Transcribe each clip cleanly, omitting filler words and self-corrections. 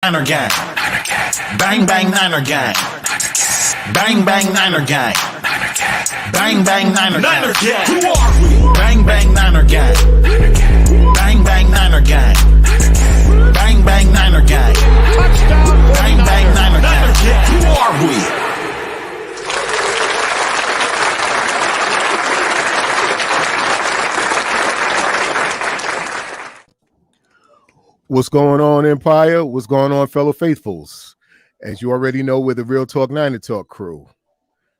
Niner gang. Bang bang Niner gang. Bang bang Niner gang. Bang bang Niner gang. Who are we? Bang bang Niner gang. Bang bang Niner gang. Bang bang Niner gang. Touchdown. Bang bang Niner gang. Who are we? What's going on, Empire? What's going on, fellow faithfuls? As you already know, we're the Real Talk 9 Talk crew.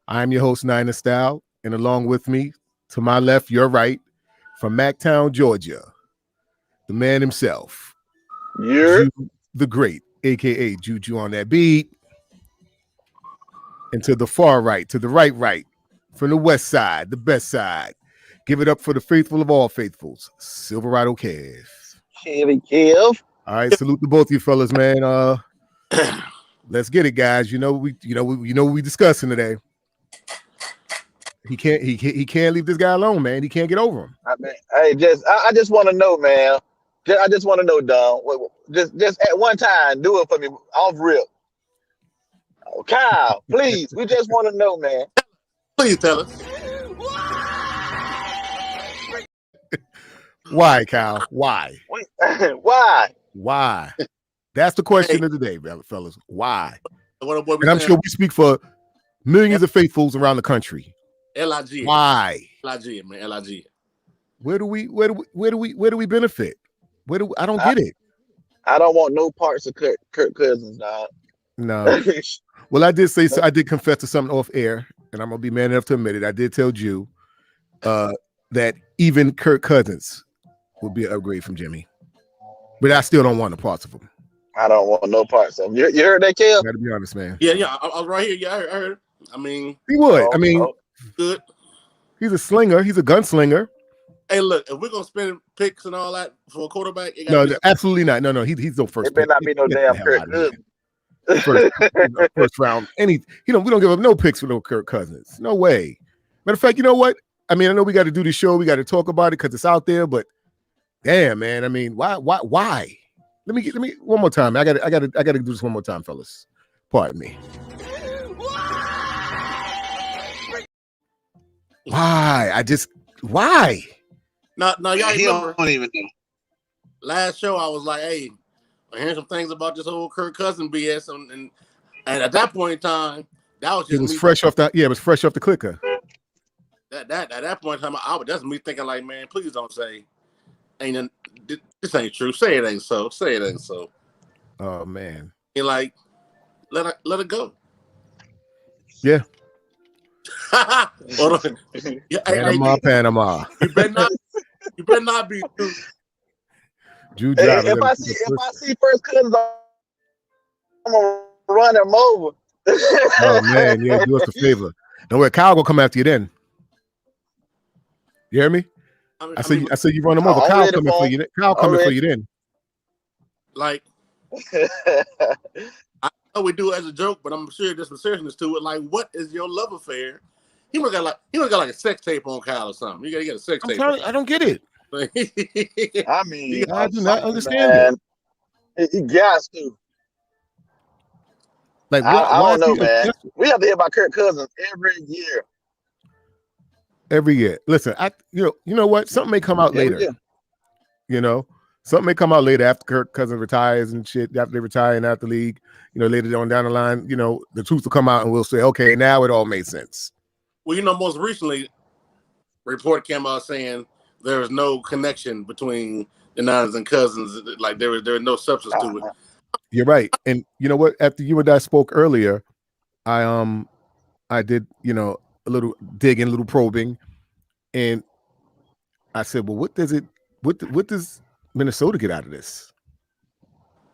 I'm your host, Niner Style, and along with me, to my left, your right, from Mactown, Georgia, the man himself, Jude the Great, aka Juju on that beat. And to the far right, to the right, from the west side, the best side, give it up for the faithful of all faithfuls, Silverado Kev. Kev. All right, salute to both of you fellas, man. Let's get it, guys. You know what we discussing today. He can't leave this guy alone, man. He can't get over him. I mean, I just want to know, man. I just want to know, Don. Just at one time, do it for me off rip. Oh, Kyle, please. We just want to know, man. Please tell us. Why, Kyle? Why? Why? Why? That's the question of the day, fellas. Why? And I'm sure we speak for millions of faithfuls around the country. LIG. Why? LIG, man. LIG. Where do we benefit? I don't get it. I don't want no parts of Kirk Cousins, dog. No. Well, I did say so. I did confess to something off air, and I'm gonna be man enough to admit it. I did tell you that even Kirk Cousins would be an upgrade from Jimmy, but I still don't want the parts of him. I don't want no parts of him. You heard that, Kev? Got to be honest, man. Yeah. I was right here. Yeah, I heard. I mean, he would. Good. He's a slinger. He's a gunslinger. Hey, look, if we're gonna spend picks and all that for a quarterback, absolutely not. No, he's no first. It better not be no damn Kirk Cousins. First round. We don't give up no picks for no Kirk Cousins. No way. Matter of fact, you know what? I mean, I know we got to do the show. We got to talk about it because it's out there. But damn, man. I mean, why? Let me one more time. I got to do this one more time, fellas. Pardon me. Why? Why? No, y'all remember, don't even know. Last show I was like, hey, I hear some things about this whole Kirk Cousins BS, and at that point in time, that was just fresh off that. Yeah, it was fresh off the clicker. At that point in time, that's me thinking like, man, please don't say, this ain't true. Say it ain't so. Say it ain't so. Oh man. And like, let it go. Yeah. Yeah, Panama. You better not be true. Jude, if I see First Cousins, I'm gonna run him over. Oh man, yeah, do us a favor. Don't worry, Kyle will come after you then. You hear me? I say you run him over. Kyle coming for you. Kyle coming for you then. Like, I know we do it as a joke, but I'm sure there's some seriousness to it. Like, what is your love affair? He would got like a sex tape on Kyle or something. You gotta get a sex tape. I don't get it. I mean, I do not understand it. He got to. Like, I don't know, man. We have to hear about Kirk Cousins every year. Every year. Listen, you know what? Something may come out later. Something may come out later after Kirk Cousins retires and shit. After they retire and out the league, later on down the line, the truth will come out and we'll say, okay, now it all made sense. Well, most recently, report came out saying there was no connection between the Niners and Cousins. Like there was no substance to it. You're right. And you know what? After you and I spoke earlier, I did, a little digging, a little probing, and I said, well, what does Minnesota get out of this?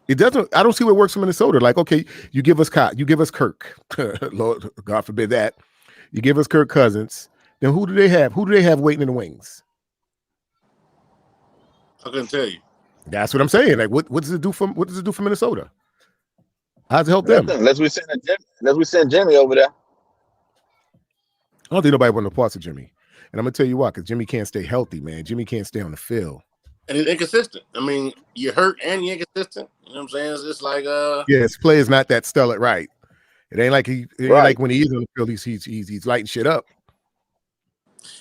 It doesn't. I don't see what works for Minnesota. Like, okay, you give us Kirk, Lord, God forbid that. You give us Kirk Cousins. Then who do they have? Who do they have waiting in the wings? I couldn't tell you. That's what I'm saying. Like, what does it do for Minnesota? How does it help them? Unless we send Jimmy over there. I don't think nobody wants no parts of Jimmy. And I'm gonna tell you why, because Jimmy can't stay healthy, man. Jimmy can't stay on the field. and he's inconsistent. I mean, you're hurt and you're inconsistent. You know what I'm saying? It's just like Yeah, his play is not that stellar, right? It ain't like it ain't Right. like when he is on the field, he's lighting shit up.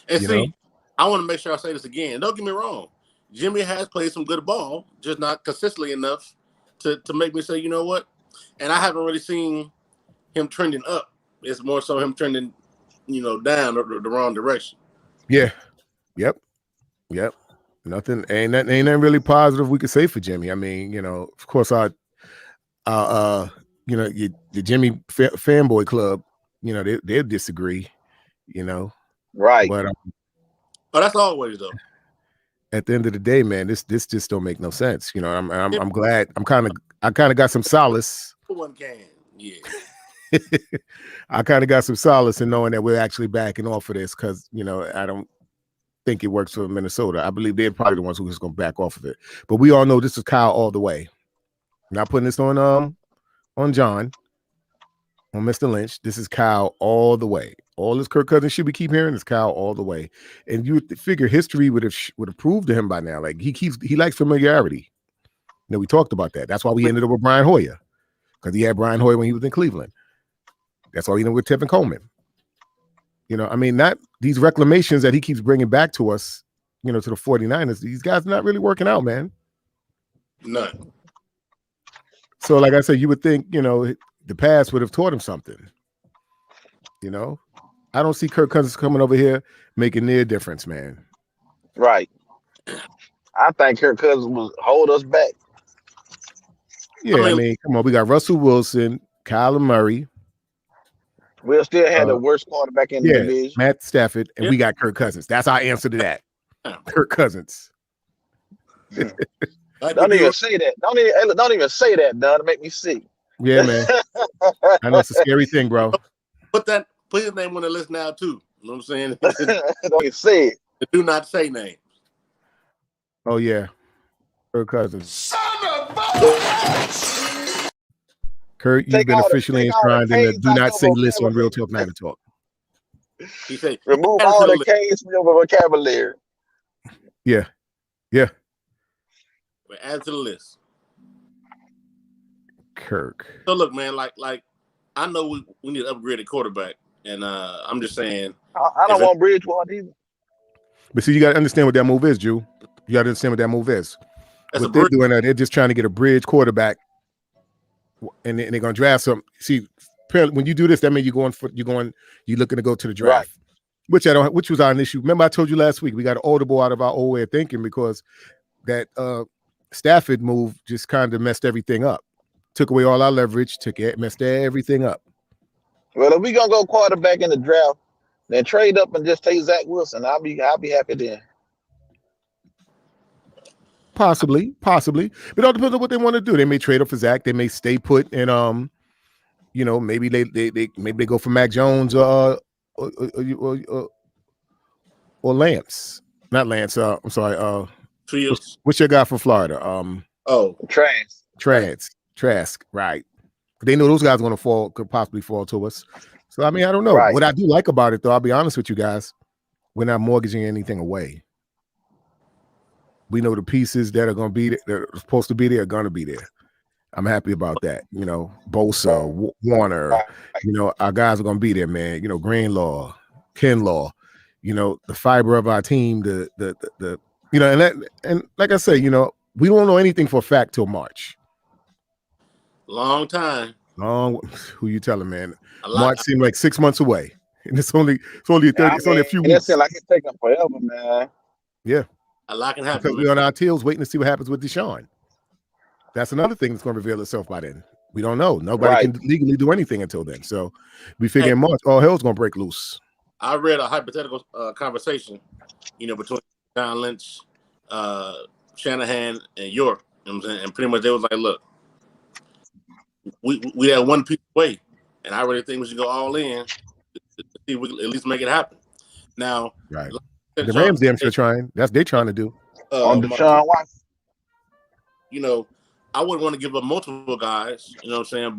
And You see, know? I want to make sure I say this again. Don't get me wrong. Jimmy has played some good ball, just not consistently enough to make me say, you know what? And I haven't really seen him trending up. It's more so him trending, down the wrong direction. Yeah. Yep. Nothing ain't nothing really positive we could say for Jimmy. I mean, of course, the Jimmy fanboy club, they'll disagree, Right. but But that's always though. at the end of the day, man, this just don't make no sense. I'm glad. I kind of got some solace. One can, yeah. I kind of got some solace in knowing that we're actually backing off of this because I don't think it works for Minnesota. I believe they're probably the ones who's going to back off of it. But we all know this is Kyle all the way. Not putting this on John, on Mr. Lynch. This is Kyle all the way. All this Kirk Cousins should be keep hearing is Kyle all the way. And you would figure history would have proved to him by now. Like he likes familiarity. We talked about that. That's why we ended up with Brian Hoyer, because he had Brian Hoyer when he was in Cleveland. That's why we ended with Tevin Coleman. I mean, not these reclamations that he keeps bringing back to us, to the 49ers. These guys are not really working out, man. None. So, like I said, you would think, the past would have taught him something. I don't see Kirk Cousins coming over here making near difference, man. Right. I think Kirk Cousins will hold us back. Yeah, I mean, come on. We got Russell Wilson, Kyler Murray. We'll still have the worst quarterback in the division. Matt Stafford, and we got Kirk Cousins. That's our answer to that. Kirk Cousins. Don't even say that. Don't even say that, Don. To make me sick. Yeah, man. I know it's a scary thing, bro. Put his name on the list now too. You know what I'm saying? Don't even say it. Do not say names. Oh yeah, Kirk Cousins. Son of a Kurt, you've been officially enshrined in the do not say list on Real Talk Niner Talk. He said, remove all the K's from your vocabulary. Yeah. We're add to the list. Kirk. So look, man, like I know we need to upgrade a quarterback, and I'm just saying. I don't want Bridgewater either. But see, you got to understand what that move is, Drew. You got to understand what that move is. What they're doing, they're just trying to get a bridge quarterback, and they're going to draft some. See, when you do this, that means you're looking to go to the draft, right. which was our issue. Remember, I told you last week we got an audible out of our old way of thinking because that Stafford move just kind of messed everything up. Took away all our leverage, messed everything up. Well, if we're gonna go quarterback in the draft, then trade up and just take Zach Wilson. I'll be happy then. Possibly. But it all depends on what they want to do. They may trade up for Zach, they may stay put and maybe they go for Mac Jones or Lance. Not Lance, I'm sorry, what's your guy from Florida? Trask, right. They know those guys are going to could possibly fall to us. So, I mean, I don't know. Right. What I do like about it, though, I'll be honest with you guys, we're not mortgaging anything away. We know the pieces that are going to be there, that are supposed to be there, are going to be there. I'm happy about that. Bosa, Warner, our guys are going to be there, man. Greenlaw, Kinlaw, the fiber of our team, and like I say, we won't know anything for a fact till March. Long time. Who you telling, man? March seemed like 6 months away, and it's only only a few weeks. It like it's taking forever, man. Yeah, a lot can happen. Because we're on our tails waiting to see what happens with Deshaun. That's another thing that's going to reveal itself by then. We don't know. Nobody can legally do anything until then. So we figure in March, all hell's going to break loose. I read a hypothetical conversation, between John Lynch, Shanahan, and York. You know what I'm saying? And pretty much they was like, look, we had one piece away, and I really think we should go all in to see if we can at least make it happen. Now, right. The Rams damn sure trying. That's they're trying to do. On Deshaun Watson. I wouldn't want to give up multiple guys, you know what I'm saying?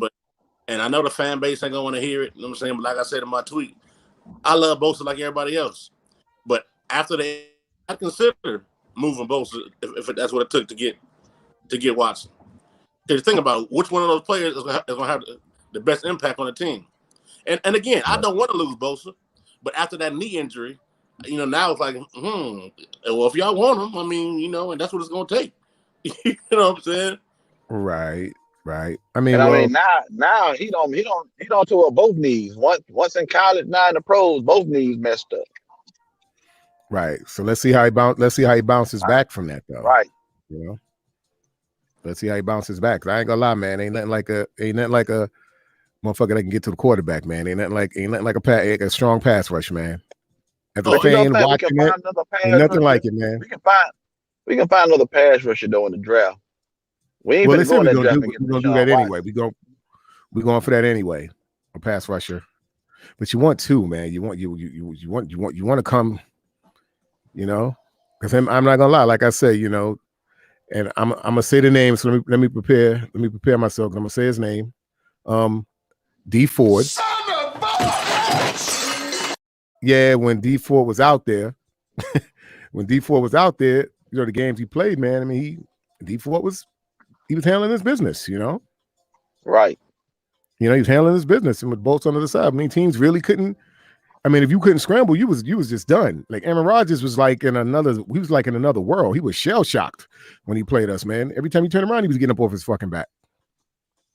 And I know the fan base ain't gonna want to hear it, you know what I'm saying? But like I said in my tweet, I love Bosa like everybody else. But after I consider moving Bosa if that's what it took to get Watson. Because think about it, which one of those players is going to have the best impact on the team. And again, I don't want to lose Bosa, but after that knee injury, now it's like, well, if y'all want him, I mean, and that's what it's going to take. You know what I'm saying? Right. I And mean, I mean now he don't tore both knees. Once in college, now in the pros, both knees messed up. right. So let's see how he bounces back from that, though. Right. Let's see how he bounces back. 'Cause I ain't gonna lie, man. Ain't nothing like a motherfucker that can get to the quarterback, man. Ain't nothing like a strong pass rush, man. As a fan watching it, ain't nothing like it, man. We can find another pass rusher though in the draft. We ain't Well, going we're to draft. gonna do that anyway. We're going for that anyway. A pass rusher, but you want two, man. You want to come, because I'm not gonna lie. Like I said, and I'm gonna say the name. So let me prepare myself. I'm gonna say his name. D Ford. Yeah, when D Ford was out there, the games he played, man. I mean, D Ford was handling his business, Right. He was handling his business, and with bolts under the side. I mean, teams really couldn't. I mean, if you couldn't scramble, you was just done. Like Aaron Rodgers was like in another world. He was shell shocked when he played us, man. Every time he turned around, he was getting up off his fucking back.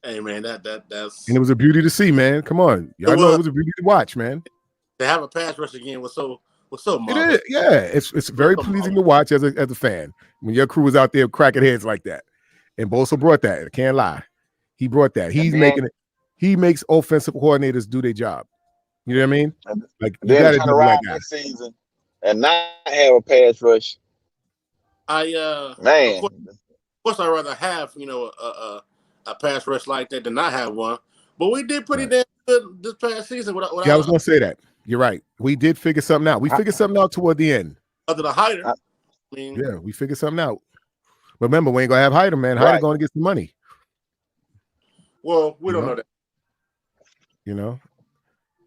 Hey man, that's and it was a beauty to see, man. Come on, y'all know it was a beauty to watch, man. To have a pass rush again was so it is, yeah. It's very pleasing to watch as a fan when your crew was out there cracking heads like that. And Bosa brought that. I can't lie, he brought that. He's making it. He makes offensive coordinators do their job. You know what I mean? Like you got to do like that. This season and not have a pass rush. Man, of course, I'd rather have a pass rush like that than not have one. But we did pretty damn good this past season. I was gonna say that. You're right. We did figure something out. We figured something out toward the end. Other than Hyder, we figured something out. But remember, we ain't gonna have Hyder, man. Hyder going to get some money. Well, we don't know that. You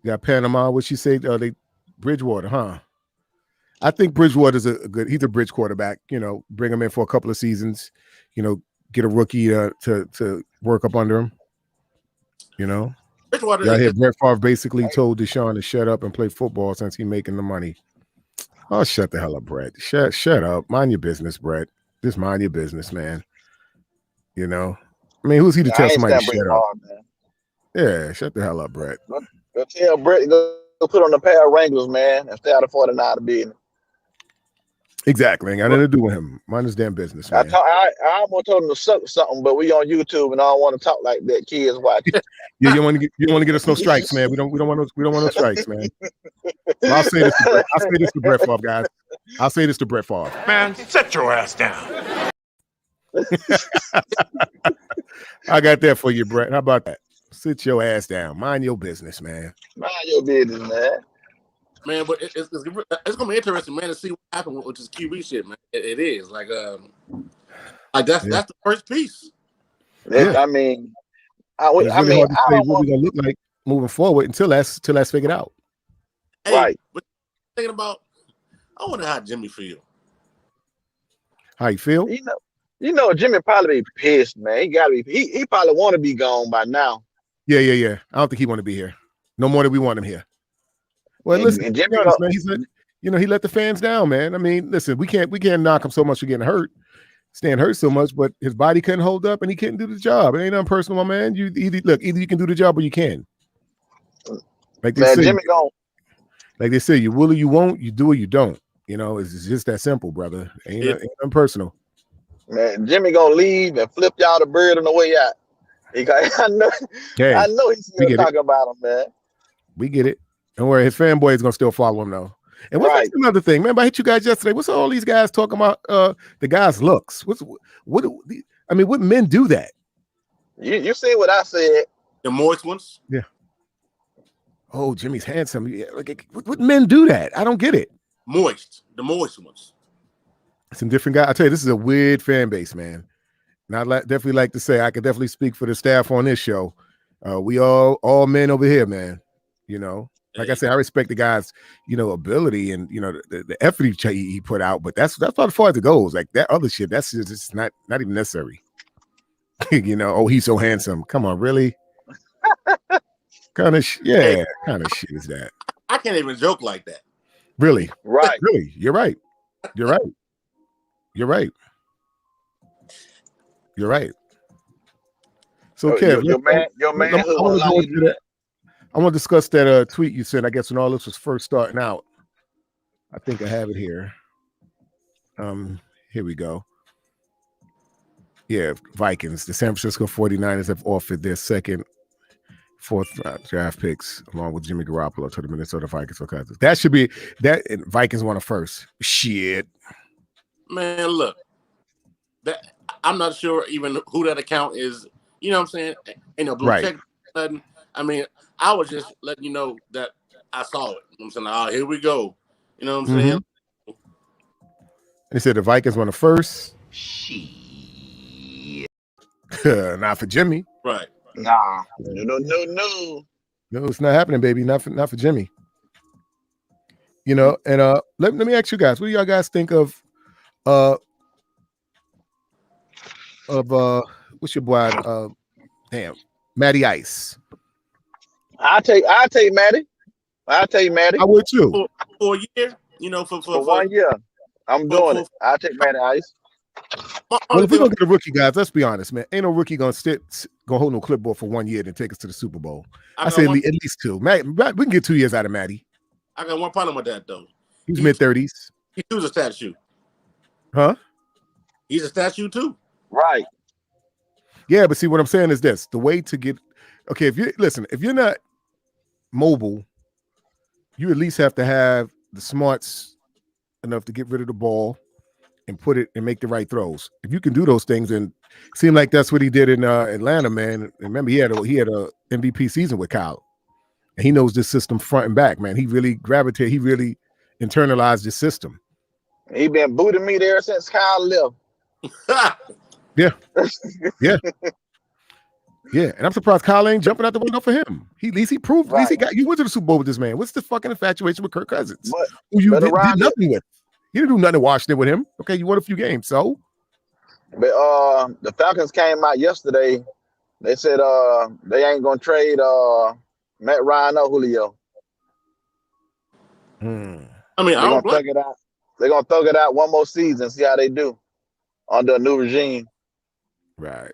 got Panama. What she say? They Bridgewater, huh? I think Bridgewater's he's a bridge quarterback. Bring him in for a couple of seasons. Get a rookie to work up under him. Bridgewater. Y'all hear Brett Favre basically told Deshaun to shut up and play football since he's making the money. Oh, shut the hell up, Brett. Shut up. Mind your business, Brett. Just mind your business, man. I mean, who's he to tell somebody to shut up? Yeah, shut the hell up, Brett. Go tell Brett go put on a pair of Wranglers, man, and stay out of 49 to be in. Exactly. Ain't got nothing to do with him. Mind his damn business, man. I almost told him to suck something, but we on YouTube and I don't want to talk like that. Kids watching. Yeah, you want to get us no strikes, man. We don't want no strikes, man. Well, I'll say this to Brett Favre, guys. I'll say this to Brett Favre. Man, sit your ass down. I got that for you, Brett. How about that? Sit your ass down. Mind your business, man. Mind your business, man. Man, but it's gonna be interesting, man, to see what happens with this QB shit, man. It is like that's the first piece. Yeah. I mean, it's really hard to say what we're gonna look like moving forward until that's figured out. Hey, right. But thinking about, I wonder how Jimmy feel. How you feel? Jimmy probably be pissed, man. He gotta be. He probably want to be gone by now. Yeah. I don't think he want to be here. No more than we want him here. Well, listen, and Jimmy, honest, man, he let the fans down, man. I mean, listen, we can't knock him so much for getting hurt, staying hurt so much, but his body couldn't hold up and he couldn't do the job. It ain't nothing personal, my man. Either you can do the job or you can. Like they say, Jimmy gone. Like they say, you will or you won't, you do or you don't. It's just that simple, brother. Ain't nothing personal. Man, Jimmy gonna leave and flip y'all the bird on the way out. I know he's still talking about him, man. We get it. Don't worry, his fanboy is gonna still follow him though. And what's another thing? Remember, I hit you guys yesterday. What's all these guys talking about? The guys' looks. What men do that? You see what I said? The moist ones. Yeah. Oh, Jimmy's handsome. Yeah. What men do that? I don't get it. The moist ones. Some different guys. I tell you, this is a weird fan base, man. And I'd definitely like to say I could definitely speak for the staff on this show. We all men over here, man. Like I said, I respect the guy's, ability and the effort he put out, but that's about as far as it goes. Like that other shit, that's just not even necessary. Oh, he's so handsome. Come on, really? Kind of shit is that? I can't even joke like that. Really? Right. Really? You're right. You're right. You're right. You're right. So, Kev, your man I want to discuss that tweet you sent. I guess when all this was first starting out. I think I have it here. Here we go. Yeah, Vikings. The San Francisco 49ers have offered their fourth draft picks along with Jimmy Garoppolo to the Minnesota Vikings. Okay, that should be that. Vikings want a first. Shit, man. Look, that I'm not sure even who that account is. You know what I'm saying? Ain't no blue check. Nothing. I mean, I was just letting you know that I saw it. I'm saying, here we go. You know what I'm saying? They said the Vikings want a first. Shit. Not for Jimmy. Right. Nah. No. No, it's not happening, baby. Not for Jimmy. And let me ask you guys, what do y'all guys think of what's your boy? Matty Ice. I'll take Matty. I'll tell you, Matty. I would too. For a year, for 1 year. I'm doing it. I'll take Matty Ice. Well, if we're gonna get a rookie, guys, let's be honest, man. Ain't no rookie gonna hold no clipboard for 1 year and take us to the Super Bowl. I say at least 2. Matt, we can get 2 years out of Matty. I got one problem with that though. He's mid-30s. He was a statue. Huh? He's a statue too. Right. Yeah, but see what I'm saying is this: the way to get if you're not mobile, you at least have to have the smarts enough to get rid of the ball and put it and make the right throws. If you can do those things, and it seemed like that's what he did in Atlanta, man. Remember, he had a MVP season with Kyle, and he knows this system front and back, man. He really gravitated. He really internalized this system. He been booting me there since Kyle left. Yeah. And I'm surprised Kyle ain't jumping out the window for him. At least he proved. At least you went to the Super Bowl with this man. What's the fucking infatuation with Kirk Cousins? Who you did nothing with? You didn't do nothing in Washington with him. Okay, you won a few games, so. But the Falcons came out yesterday. They said they ain't gonna trade Matt Ryan or Julio. I mean, they're gonna thug it out. They're gonna thug it out one more season, see how they do under a new regime. Right.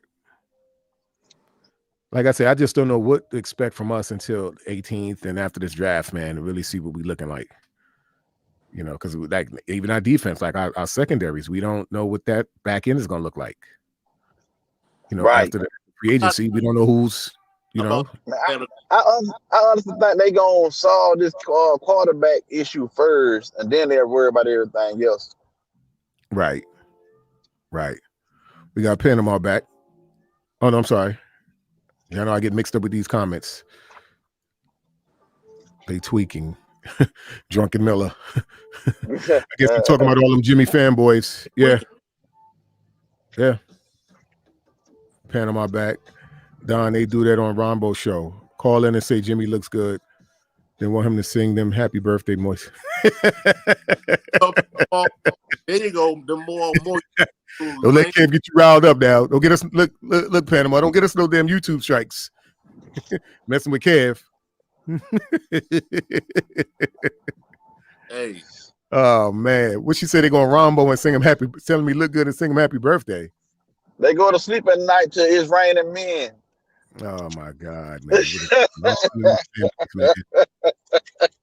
Like I said, I just don't know what to expect from us until 18th and after this draft, man, to really see what we're looking like. Because like even our defense, like our secondaries, we don't know what that back end is going to look like. After the free agency, we don't know who's, I honestly think they going to solve this quarterback issue first, and then they'll worry about everything else. Right. We got Panama back. Oh, no, I'm sorry. Y'all know I get mixed up with these comments. They tweaking. Drunken Miller. I guess we're talking about all them Jimmy fanboys. Yeah. Panama back. Don, they do that on Rombo show. Call in and say Jimmy looks good. They want him to sing them happy birthday moist. There you go. The more. Don't let Kev get you riled up now. Don't get us look Panama. Don't get us no damn YouTube strikes. Messing with Kev. Hey. Oh man. What she said they gonna Rombo and sing him telling me look good and sing him happy birthday. They go to sleep at night till it's raining men. Oh my God, man.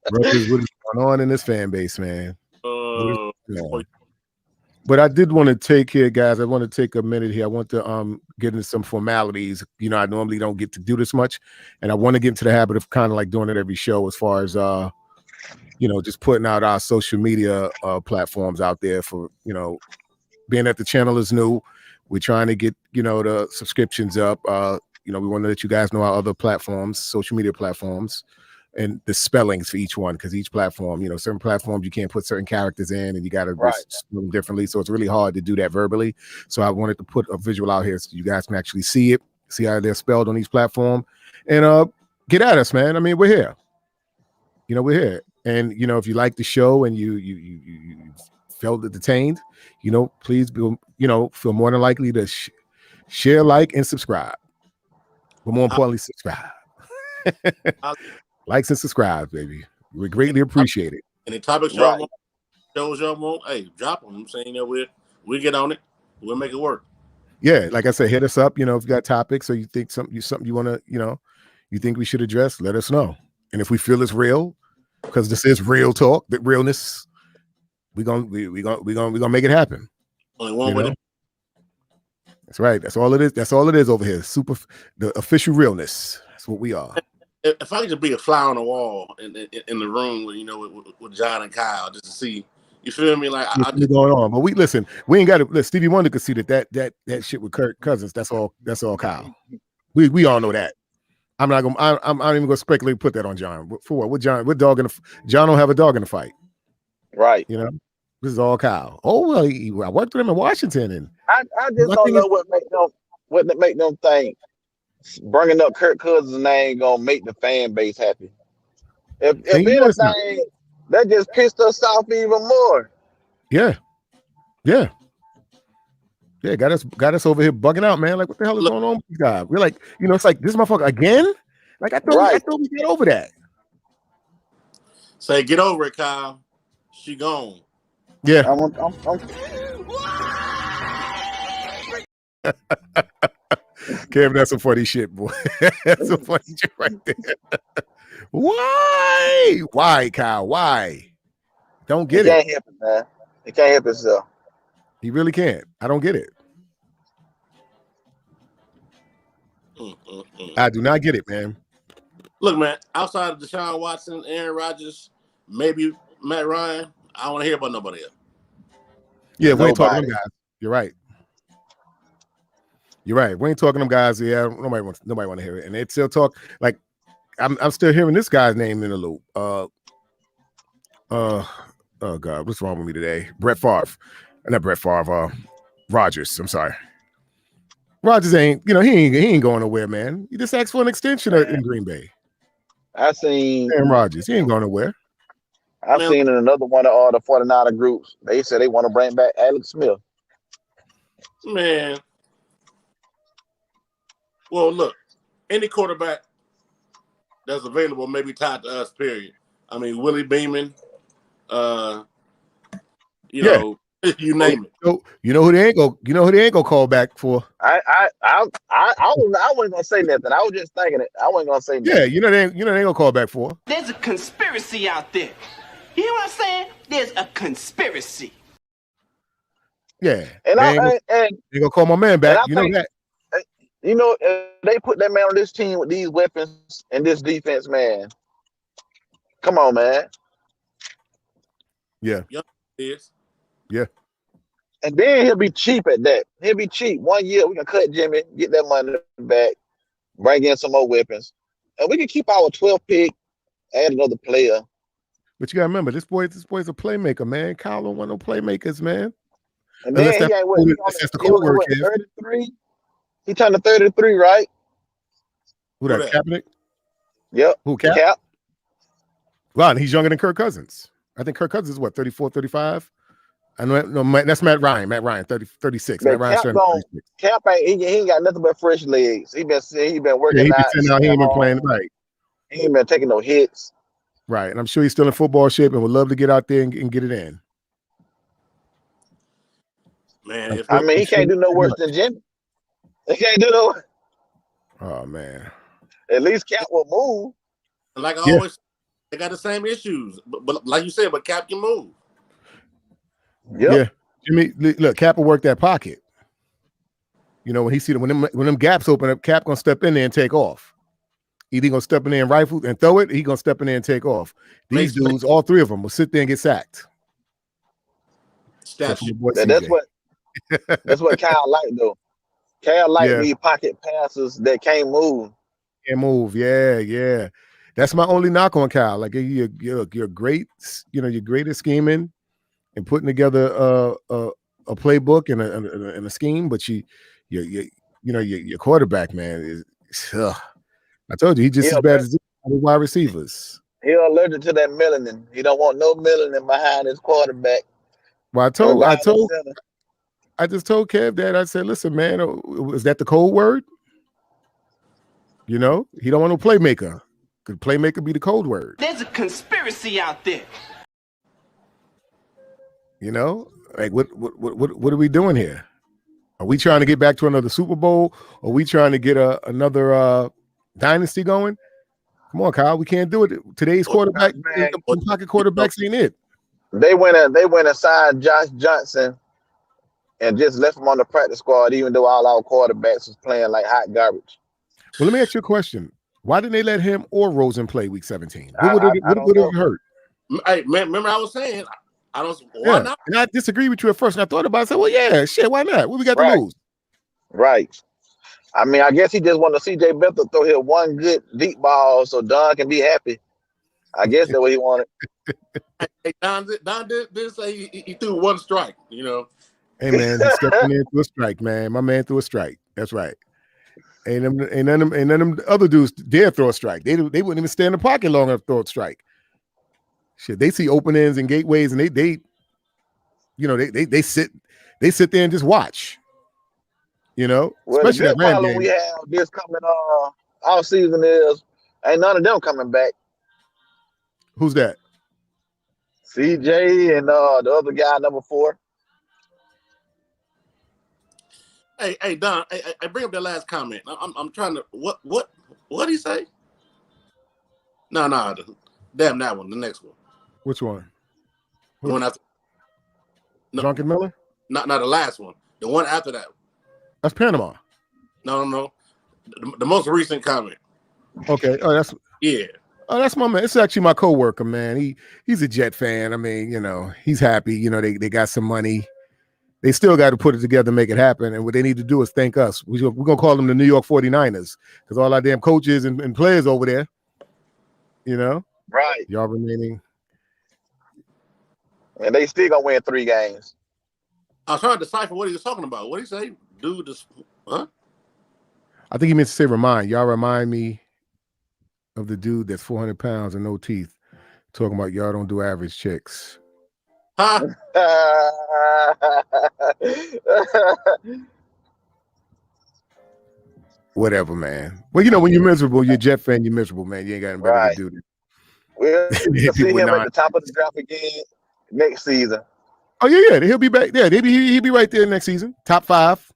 Brothers, what is going on in this fan base, man? But I did want to take here, guys. I want to take a minute here. I want to get into some formalities. I normally don't get to do this much, and I want to get into the habit of kind of like doing it every show as far as just putting out our social media platforms out there for being that the channel is new. We're trying to get the subscriptions up. We want to let you guys know our other platforms, social media platforms, and the spellings for each one, because each platform, certain platforms you can't put certain characters in and you got to spell them differently. So it's really hard to do that verbally. So I wanted to put a visual out here so you guys can actually see it, see how they're spelled on each platform, and get at us, man. I mean, we're here. we're here. And if you like the show and you felt entertained, please feel more than likely to share, like, and subscribe. But more importantly, subscribe. Likes and subscribe, baby. We greatly appreciate it. Any topics y'all want, shows y'all want, hey, drop them. I'm saying that we'll get on it. We'll make it work. Yeah, like I said, hit us up. If you got topics or you think something you want to, you think we should address, let us know. And if we feel it's real, because this is real talk, the realness, we gonna make it happen. Only one way. That's right. That's all it is. That's all it is over here. The official realness. That's what we are. If I could just be a fly on the wall in the room with John and Kyle, just to see, you feel me? Like I just going on. But we ain't got to. Stevie Wonder could see that shit with Kirk Cousins. That's all Kyle. We all know that. I'm not even gonna speculate. Put that on John. For what? What John? What dog in the? John don't have a dog in the fight. Right. This is all Kyle. Oh well, I worked with him in Washington, and I just don't know what make them think bringing up Kirk Cousins' name gonna make the fan base happy. If anything, that just pissed us off even more. Yeah. Got us over here bugging out, man. Like, what the hell is going on with this guy? We're like, it's like this motherfucker again. Like, I thought we get over that. Say, get over it, Kyle. She gone. Yeah. Kev, that's some funny shit, boy. That's some funny shit right there. Why, Kyle? Why? Don't get it. Can't help it, man. It can't help itself. He really can't. I don't get it. I do not get it, man. Look, man, outside of Deshaun Watson, Aaron Rodgers, maybe Matt Ryan, I don't want to hear about nobody else. Yeah, we ain't talking to them guys. You're right. We ain't talking to them guys. Yeah, nobody want to hear it. And they still talk like I'm still hearing this guy's name in the loop. Oh God, what's wrong with me today? Brett Favre. Not Brett Favre, Rodgers. I'm sorry. Rodgers ain't, he ain't going nowhere, man. He just asked for an extension in Green Bay. I seen Aaron Rodgers. He ain't going nowhere. I've seen in another one of all the 49er groups, they said they want to bring back Alex Smith. Man. Well, look, any quarterback that's available may be tied to us, period. I mean, Willie Beeman, you name it. You know who they ain't gonna call back for. I wasn't gonna say nothing. I was just thinking it. I wasn't gonna say nothing. Yeah, they ain't gonna call back for. There's a conspiracy out there. You hear what I'm saying? There's a conspiracy. Yeah. And they gonna call my man back. You know that. If they put that man on this team with these weapons and this defense, man. Come on, man. Yeah. Yeah. And then he'll be cheap at that. He'll be cheap. 1 year, we can cut Jimmy, get that money back, bring in some more weapons. And we can keep our 12th pick, add another player. But you gotta remember, this boy's a playmaker, man. Kyle don't want no playmakers, man. And then he ain't what? That's the code word, 33? He turned to 33, right? Who that? Kaepernick? Yep. Who, Cap? Wow, and he's younger than Kirk Cousins. I think Kirk Cousins is what, 34, 35? I know, no, that's Matt Ryan. Matt Ryan, 36. Man, Matt Ryan, 36. Cap ain't he ain't got nothing but fresh legs. He been working out. He ain't been playing right. He ain't been taking no hits. Right, and I'm sure he's still in football shape and would love to get out there and get it in. Man, he can't do no worse than Jimmy. He can't do no. Oh man. At least Cap will move. Like I always, they got the same issues, but like you said, but Cap can move. Yep. Yeah, Jimmy. Look, Cap will work that pocket. When he see when them gaps open up, Cap gonna step in there and take off. Either gonna step in there and rifle and throw it, he gonna step in there and take off. These dudes, all three of them, will sit there and get sacked. That's what Kyle like though. Kyle like these pocket passes that can't move. Can't move. Yeah. That's my only knock on Kyle. Like you're great. You're great at scheming and putting together a playbook and a scheme, but your quarterback, man, is. I told you, he's just as bad as the wide receivers. He allergic to that melanin. He don't want no melanin behind his quarterback. Well, I just told Kev that. I said, listen, man, is that the code word? You know, he don't want no playmaker. Could playmaker be the code word? There's a conspiracy out there. You know, like what are we doing here? Are we trying to get back to another Super Bowl? Are we trying to get another dynasty going? Come on, Kyle. We can't do it. Today's quarterback, pocket quarterbacks ain't it. They went and signed Josh Johnson and just left him on the practice squad, even though all our quarterbacks was playing like hot garbage. Well, let me ask you a question. Why didn't they let him or Rosen play week 17? What would have hurt? Hey, remember I was saying, I don't. Why not? And I disagree with you at first. And I thought about it. I said, well, yeah, shit, why not? What we got to lose? Right. I mean, I guess he just wanted C.J. Beathard to throw here one good deep ball so Don can be happy. I guess that's what he wanted. Hey, Don did say he threw one strike, you know. Hey, man, he stepped in through a strike, man. My man threw a strike. That's right. And none of them other dudes dare throw a strike. They wouldn't even stay in the pocket long enough to throw a strike. Shit, they see openings and gateways, and they sit there and just watch. You know, well, especially the good problem we have this coming off season is ain't none of them coming back. Who's that? CJ and the other guy, number 4. Hey, Don. I bring up that last comment. I'm trying to what did he say? No, damn that one. The next one. Which one? The one after. No, Drunken Miller? Not the last one. The one after that. That's Panama. No. The most recent comment. Okay. Oh, that's my man. It's actually my coworker, man. He's a Jet fan. I mean, you know, he's happy. You know, they got some money. They still got to put it together and make it happen. And what they need to do is thank us. We're going to call them the New York 49ers because all our damn coaches and players over there, you know? Right. Y'all remaining. And they still going to win 3 games. I was trying to decipher what he was talking about. What did he say? Dude, huh? I think he meant to say remind. Y'all remind me of the dude that's 400 pounds and no teeth talking about y'all don't do average chicks. Huh? Whatever, man. Well, you know, when you're miserable, you're a Jet fan, you're miserable, man. You ain't got nothing better to do. We'll see him at the top of the draft again next season. Oh, yeah. He'll be back there. He'll be right there next season. Top 5.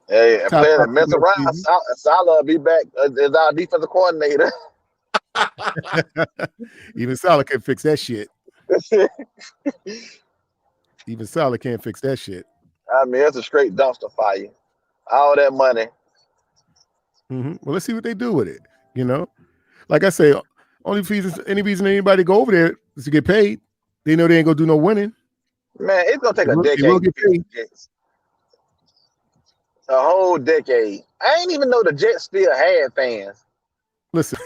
Hey, and playing and mess around, Salah will be back as our defensive coordinator. Even Salah can fix that shit. Even Salah can't fix that shit. I mean, it's a straight dumpster fire. All that money. Well, let's see what they do with it. You know, like I say, any reason anybody go over there is to get paid. They know they ain't gonna do no winning. Man, it's gonna take a decade. Will get paid. A whole decade. I ain't even know the Jets still had fans. Listen.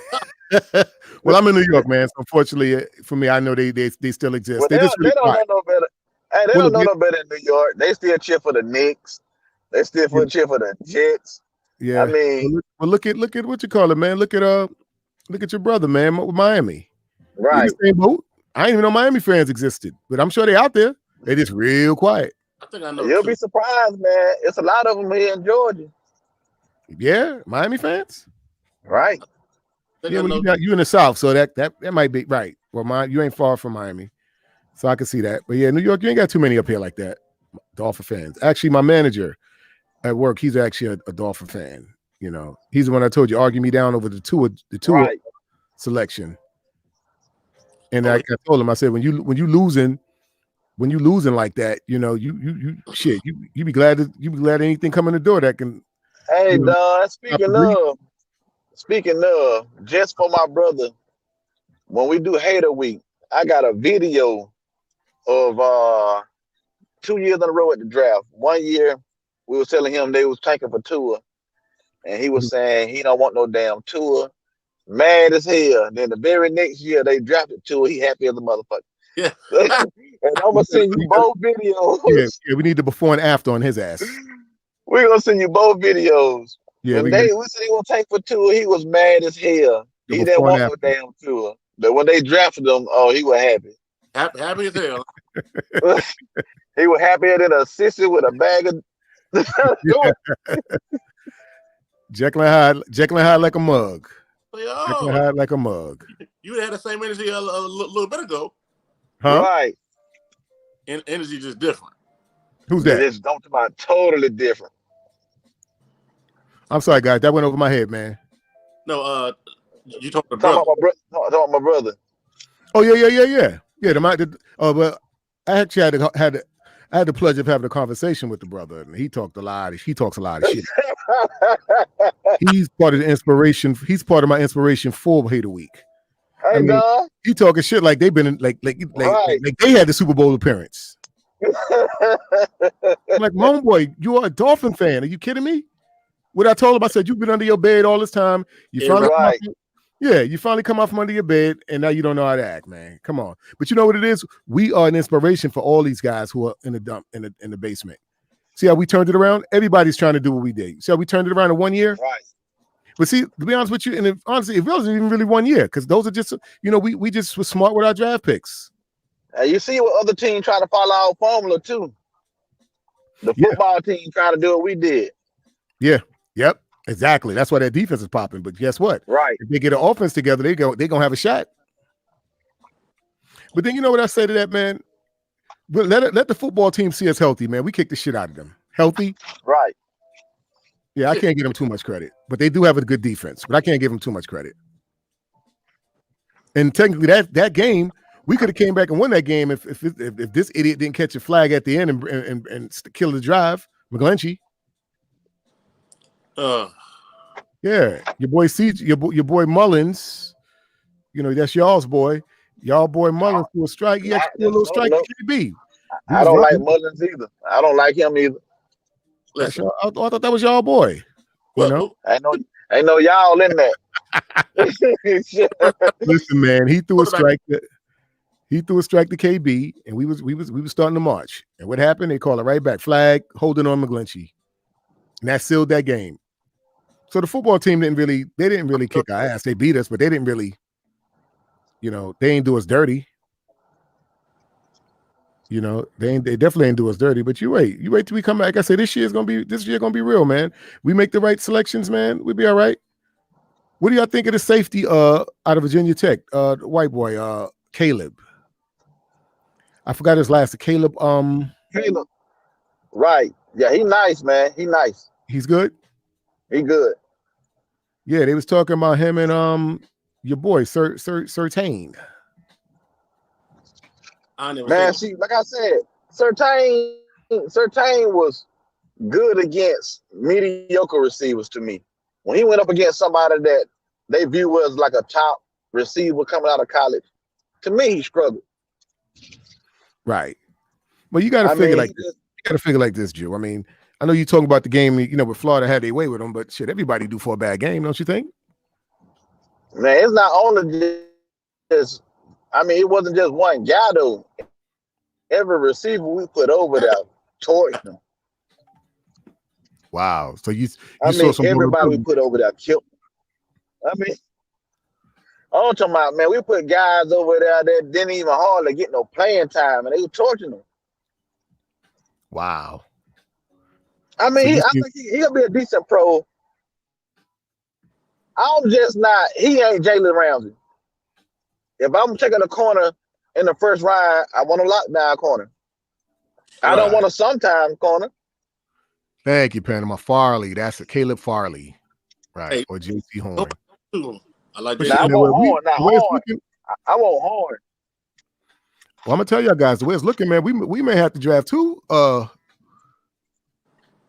Well, I'm in New York, man. So unfortunately, for me, I know they still exist. Well, they don't know no better. Hey, they don't know no better in New York. They still cheer for the Knicks. They still cheer for the Jets. Yeah. I mean, well, look at what you call it, man. Look at your brother, man, with Miami. Right. In the same boat. I didn't even know Miami fans existed, but I'm sure they're out there. They're just real quiet. I think I know. You'll be surprised, man. It's a lot of them here in Georgia. Yeah, Miami fans. Right. Yeah, well, you in the South, so that might be right. Well, you ain't far from Miami, so I can see that. But yeah, New York, you ain't got too many up here like that. Dolphin fans. Actually, my manager at work, he's actually a Dolphin fan. You know, he's the one I told you argued me down over the Tua selection. And I told him, I said, when you losing like that, you know, you be glad anything come in the door that can. Hey, Don, speaking of, just for my brother, when we do Hater Week, I got a video of 2 years in a row at the draft. 1 year, we was telling him they was tanking for Tua, and he was saying he don't want no damn Tua. Mad as hell. Then the very next year, they drafted Tua. He happy as a motherfucker. Yeah. And I'm going to send you both videos. Yeah, we need the before and after on his ass. We're going to send you both videos. Yeah, we said he was tank for Tua, he was mad as hell. He didn't before and want no after. damn tour. But when they drafted him, oh, he was happy. Happy as hell. He was happier than a sissy with a bag of. Jekyll and Hyde like a mug. Jekyll and Oh, Hyde like a mug. you had the same energy a little bit ago. Huh? Right. And energy just different. Who's that? It's about totally different. I'm sorry, guys. That went over my head, man. No, you talking to Talking brother. about my brother. Oh yeah. But I actually had the pleasure of having a conversation with the brother, and he talks a lot of shit. He's part of the inspiration. He's part of my inspiration for Hater Week. Hey, I mean, dog. he talking shit like they've been in, like they had the Super Bowl appearance. I'm like, homeboy, you are a Dolphin fan. Are you kidding me? What I told him, I said, you've been under your bed all this time. You finally you finally come out from under your bed, and now you don't know how to act, man. Come on. But you know what it is? We are an inspiration for all these guys who are in the dump in the basement. See how we turned it around? Everybody's trying to do what we did. See how we turned it around in 1 year? Right. But see, to be honest with you, and honestly, it wasn't even really 1 year, because those are just, we just were smart with our draft picks. You see what other teams try to follow our formula too. The football team trying to do what we did. Yeah. Yep. Exactly. That's why their defense is popping. But guess what? Right. If they get an offense together, they're gonna have a shot. But then you know what I say to that, man? Let the football team see us healthy, man. We kick the shit out of them. Healthy. Right. Yeah, I can't give them too much credit. But they do have a good defense. But I can't give them too much credit. And technically that game, we could have came back and won that game if this idiot didn't catch a flag at the end and kill the drive. McGlinchey. Yeah, your boy your boy Mullins, that's y'all's boy. Y'all boy Mullins threw a strike. He actually threw a little strike to KB. I don't like Mullins either. I don't like him either. Listen, I thought that was y'all boy. I know y'all in that. Listen, man, he threw a strike. He threw a strike to KB, and we was starting to march. And what happened? They called it right back. Flag holding on McGlinchey, and that sealed that game. So the football team didn't really kick our ass. They beat us, but they didn't really, they ain't do us dirty. They definitely ain't do us dirty. But you wait till we come back. Like I say, this year gonna be real, man. We make the right selections, man. We'll be all right. What do y'all think of the safety out of Virginia Tech? The white boy, Caleb. I forgot his last name. Caleb. Right. Yeah, he nice, man. He nice. He's good. He good. Yeah, they was talking about him and your boy Surtain. Man, see, like I said, Surtain was good against mediocre receivers to me. When he went up against somebody that they view as like a top receiver coming out of college, to me he struggled. Right. Well, you got to figure like this. You got to figure like this, Joe. I mean, I know you're talking about the game, with Florida had their way with them, but shit, everybody do for a bad game, don't you think? Man, it's not only just, it wasn't just one guy though. Every receiver we put over there torched them. Wow. So you saw some everybody we put over there killed. I'm talking about, man, we put guys over there that didn't even hardly get no playing time, and they were torching them. Wow. I think he'll be a decent pro. He ain't Jalen Ramsey. If I'm taking a corner in the first round, I want a lockdown corner. I don't want a sometime corner. Thank you, Panama. Farley. That's a Caleb Farley. Right. Hey, or JC Horn. I like that. I want Horn. I want Horn. Well, I'm gonna tell y'all guys the way it's looking, man. We may have to draft two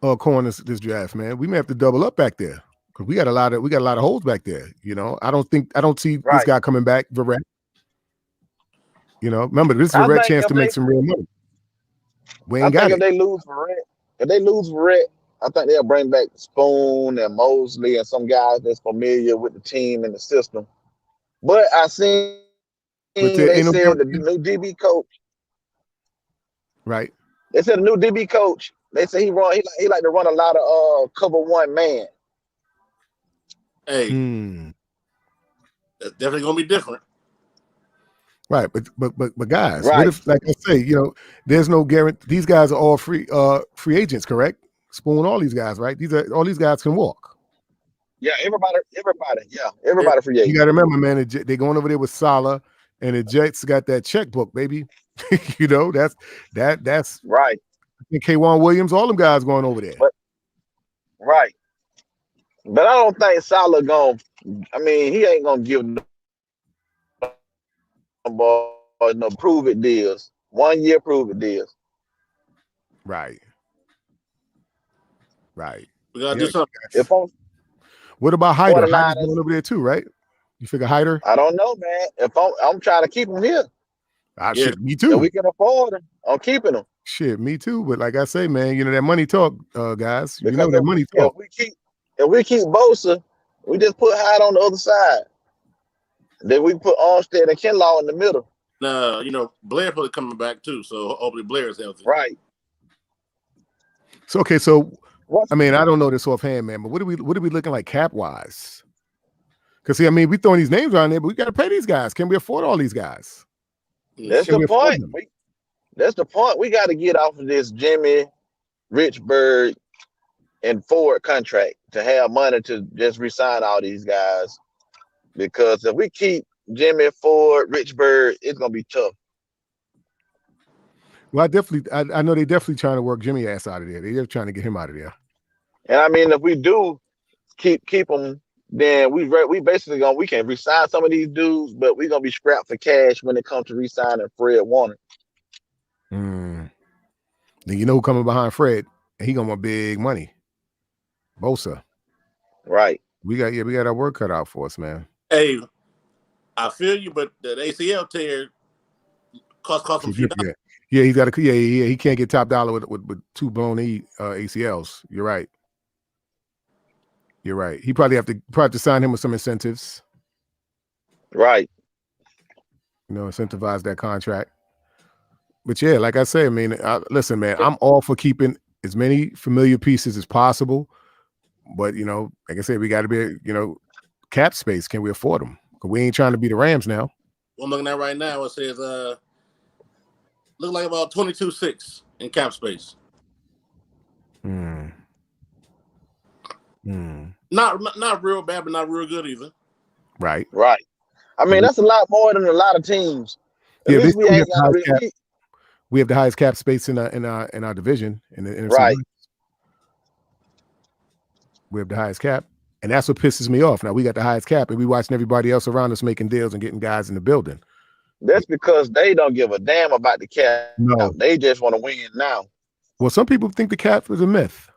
corners this draft, man. We may have to double up back there because we got a lot of holes back there. I don't see this guy coming back, Verrett. Remember this is Verrett's chance to make some real money. We ain't got it. If they lose Verrett, I think they'll bring back Spoon and Mosley and some guys that's familiar with the team and the system. But I seen they said the new DB coach. Right. They said the new DB coach. They say he like to run a lot of cover one man. Hey. That's definitely gonna be different. Right, but guys, Right. what if, like I say, there's no guarantee. These guys are all free agents, correct? Spoon, all these guys, right? All these guys can walk. Yeah, everybody free You agent. got to remember, man, they're going over there with Salah, and the Jets got that checkbook, baby. That's Right. I think K1 Williams, all them guys going over there. Right. But I don't think Salah he ain't gonna give no prove it deals. 1 year prove it deals. Right. We gotta do something. If I'm What about Hyder? 49ers, Hyder's going over there too, right? You figure Hyder? I don't know, man. If I'm trying to keep him here. Shit, me If too. we can afford him, I'm keeping him. Shit, me too. But like I say, man, that money talk, guys. Because That money talk. If we keep Bosa, we just put Hyde on the other side. Then we put Armstead and Kinlaw in the middle. Blair probably coming back too, so hopefully Blair is healthy. Right. So I don't know this offhand, man, but what are we looking like cap wise? Because we throwing these names around there, but we got to pay these guys. Can we afford all these guys? That's the point. That's the point. We got to get off of this Jimmy, Richburg, and Ford contract to have money to just resign all these guys. Because if we keep Jimmy, Ford, Richburg, it's gonna be tough. Well, I know they definitely trying to work Jimmy ass out of there. They're trying to get him out of there. And if we do keep them, then we basically we can resign some of these dudes, but we're gonna be strapped for cash when it comes to resigning Fred Warner. Then who coming behind Fred? He gonna want big money. Bosa. Right. We got our work cut out for us, man. Hey, I feel you, but the ACL tear cost him a few dollars. Yeah, he's got he can't get top dollar with two blown ACLs. You're right. He probably have to sign him with some incentives. Right. Incentivize that contract. But yeah, like I say, listen, man, I'm all for keeping as many familiar pieces as possible. But like I said, we got to be, cap space. Can we afford them? Because we ain't trying to be the Rams now. What I'm looking at right now, it says look like about 22.6 in cap space. Not real bad, but not real good either. Right. That's a lot more than a lot of teams. At least we ain't got to we have the highest cap space in our division in the NFC. Right. We have the highest cap, and that's what pisses me off. Now we got the highest cap, and we watching everybody else around us making deals and getting guys in the building. That's because they don't give a damn about the cap. No, they just want to win now. Well, some people think the cap is a myth.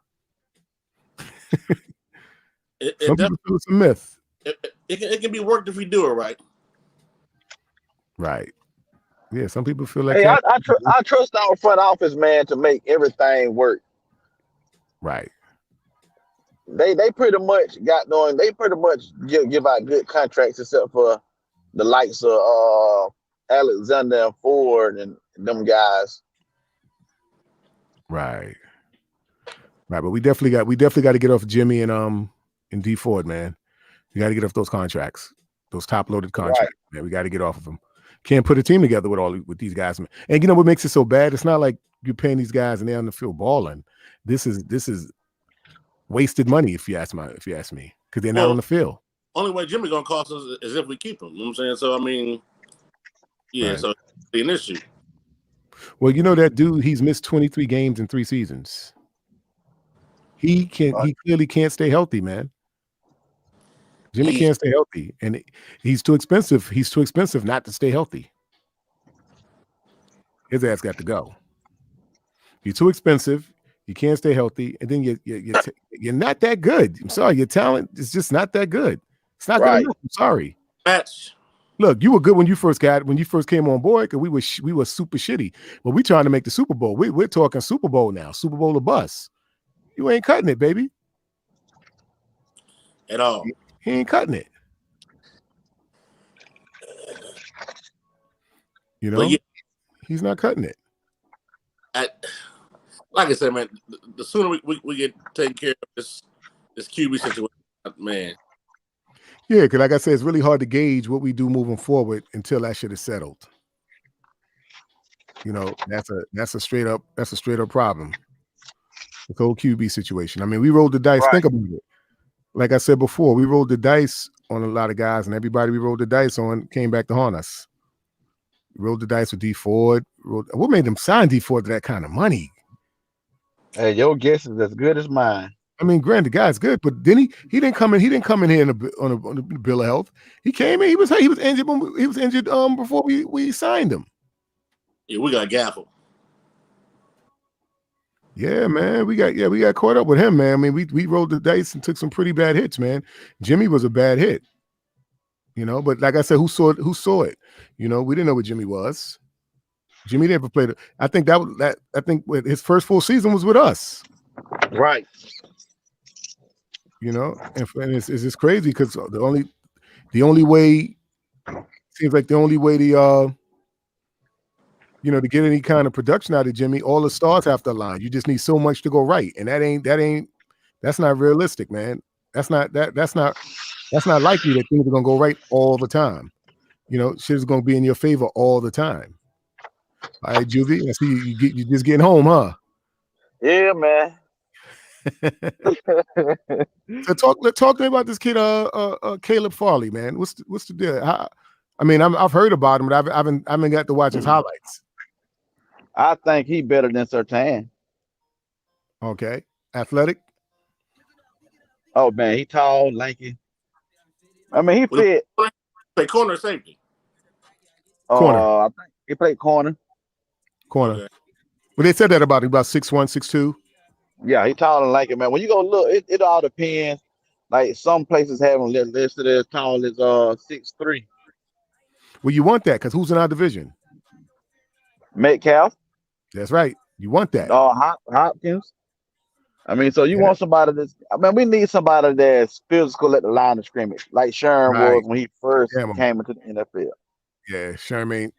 Some people feel it's a myth. It can be worked if we do it right. Right. Yeah, some people feel like. Hey, I trust our front office, man, to make everything work. Right. They pretty much give out good contracts, except for the likes of Alexander and Ford and them guys. Right. But we definitely got to get off Jimmy and D Ford, man. You got to get off those contracts, those top loaded contracts. Right. Man, we got to get off of them. Can't put a team together with these guys, man. And you know what makes it so bad? It's not like you're paying these guys and they're on the field balling. This is wasted money, if you ask me, because they're not on the field. Only way Jimmy's gonna cost us is if we keep him. You know what I'm saying? So right. So it's an issue. Well, that dude, he's missed 23 games in 3 seasons. He clearly can't stay healthy, man. Jimmy can't stay healthy, and he's too expensive. He's too expensive not to stay healthy. His ass got to go. You're too expensive. You can't stay healthy, and then you're not that good. I'm sorry, your talent is just not that good. It's not good enough. I'm sorry. Look, you were good when you first came on board, because we were super shitty. But we trying to make the Super Bowl. We're talking Super Bowl now. Super Bowl or bust. You ain't cutting it, baby. At all. He ain't cutting it. He's not cutting it. Like I said, man, the sooner we get taken care of this QB situation, man. Yeah, because like I said, it's really hard to gauge what we do moving forward until that shit is settled. You know, that's a straight up problem. The whole QB situation. I mean, we rolled the dice. Right. Think about it. Like I said before, we rolled the dice on a lot of guys, and everybody we rolled the dice on came back to haunt us. We rolled the dice with D Ford. What made them sign D Ford to that kind of money? Hey, your guess is as good as mine. I mean, granted, the guy's good, but then he didn't come in. He didn't come in here on the bill of health. He came in. He was injured. He was injured before we signed him. Yeah, we got gaffled. Yeah, man, we got caught up with him, man. I mean, we rolled the dice and took some pretty bad hits, man. Jimmy was a bad hit, you know. But like I said, who saw it? You know, we didn't know what Jimmy was. Jimmy never played it. I think I think his first full season was with us. Right. You know, and it's just crazy because the only way seems like the only way to to get any kind of production out of Jimmy, all the stars have to align. You just need so much to go right, and that's not realistic, man. That's not likely that things are gonna go right all the time. You know, shit is gonna be in your favor all the time. All right, Juvie, I see you just getting home, huh? Yeah, man. So talk to me about this kid, Caleb Farley, man. What's the deal? I've heard about him, but I haven't got to watch his highlights. I think he better than Surtain. Okay, athletic. Oh man, he tall, lanky. I mean, he fit. Play corner or safety. Corner. I think he played corner. Okay. But they said that about him, about 6'1", 6'2". Yeah, he tall and lanky, man. When you go look, it all depends. Like some places have him listed as tall as 6'3". Well, you want that because who's in our division? Metcalf. That's right. You want that. Hopkins. I mean, so you want somebody that's. I mean, we need somebody that's physical at the line of scrimmage, like Sherm was when he first came into the NFL. Yeah, Sherm.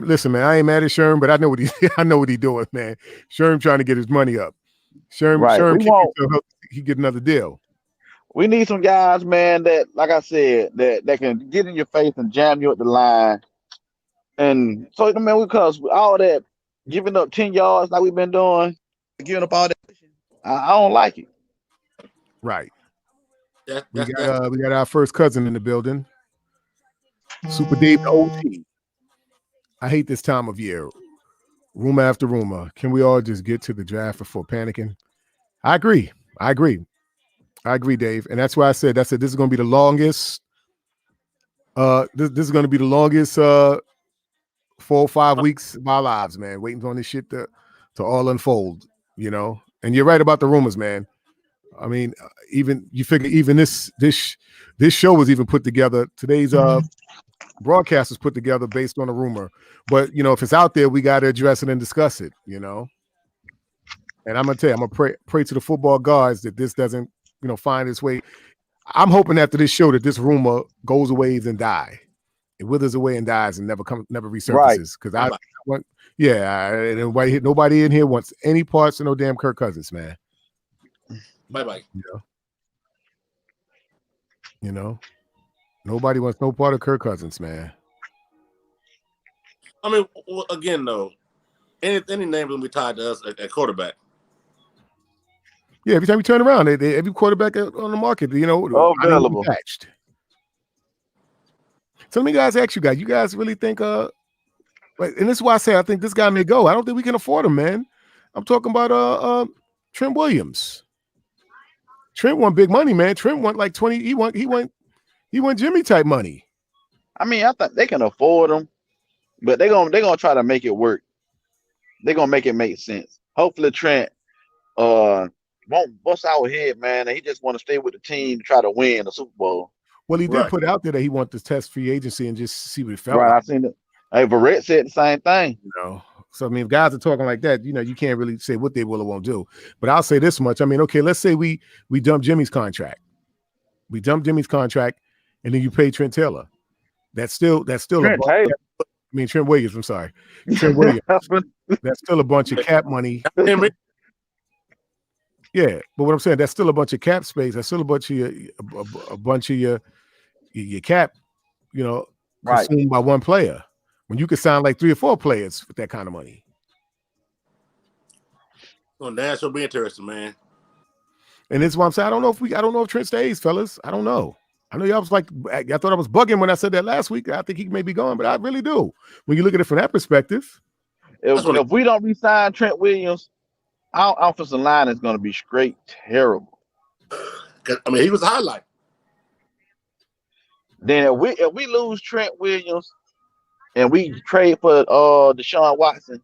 Listen, man, I ain't mad at Sherm, but I know what he's doing, man. Sherm trying to get his money up. Sherm, he get another deal. We need some guys, man, that, like I said, that can get in your face and jam you at the line. And so, I mean, because all that giving up 10 yards like we've been doing, giving up all that, I don't like it. Right. We got our first cousin in the building. Super Dave, the OT. I hate this time of year. Rumor after rumor. Can we all just get to the draft before panicking? I agree, Dave. And that's why I said this is going to be the longest. This is going to be the longest 4 or 5 weeks of our lives, man. Waiting on this shit to all unfold, you know. And you're right about the rumors, man. I mean, even this show was even put together. Today's broadcast was put together based on a rumor. But you know, if it's out there, we got to address it and discuss it, you know. And I'm gonna tell you, I'm gonna pray to the football gods that this doesn't, you know, find its way. I'm hoping after this show that this rumor goes away and die. It withers away and dies and never resurfaces. Because nobody in here wants any parts of no damn Kirk Cousins, man. Bye. You know, nobody wants no part of Kirk Cousins, man. I mean, again, though, any name will be tied to us at quarterback. Yeah, every time you turn around, every quarterback on the market, you know, available. Patched. So let me guys ask you guys. You guys really think and this is why I say I think this guy may go. I don't think we can afford him, man. I'm talking about Trent Williams. Trent won big money, man. Trent won like 20. He won Jimmy type money. I mean, I think they can afford him, but they're gonna try to make it work. They're gonna make it make sense. Hopefully, Trent won't bust our head, man, and he just want to stay with the team to try to win the Super Bowl. Well, he did put out there that he wanted to test free agency and just see what it felt like. Right, I seen it. Hey, Verrett said the same thing. You know, so I mean, if guys are talking like that, you know, you can't really say what they will or won't do. But I'll say this much. I mean, okay, let's say we dump Jimmy's contract. We dump Jimmy's contract, and then you pay Trent Taylor. That's still Trent Williams. I'm sorry, Trent Williams. That's still a bunch of cap money. Yeah, but what I'm saying, that's still a bunch of cap space. That's still a bunch of your your cap, you know, Right. consumed by one player. When you could sign like 3 or 4 players with that kind of money. Well, that's will be interesting, man. And this is why I'm saying I don't know if Trent stays, fellas. I don't know. I know y'all was like, I thought I was bugging when I said that last week. I think he may be gone, but I really do. When you look at it from that perspective. If we don't re-sign Trent Williams, our offensive line is going to be straight terrible. I mean, he was a highlight. Then if we lose Trent Williams and we trade for Deshaun Watson,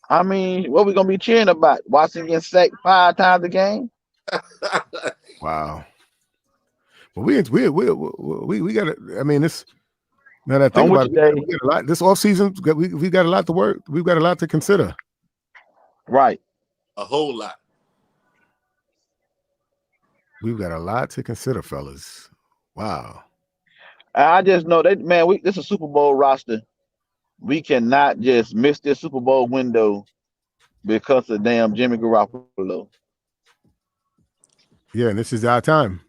I mean, what we gonna be cheering about? Watson getting sacked 5 times a game? Wow. Well, we got to. I mean, this. Now that I think about it, we got a lot. This offseason, we got a lot to work. We've got a lot to consider. Right. A whole lot. We've got a lot to consider, fellas. Wow. I just know that, man. This is a Super Bowl roster. We cannot just miss this Super Bowl window because of damn Jimmy Garoppolo. Yeah, and this is our time.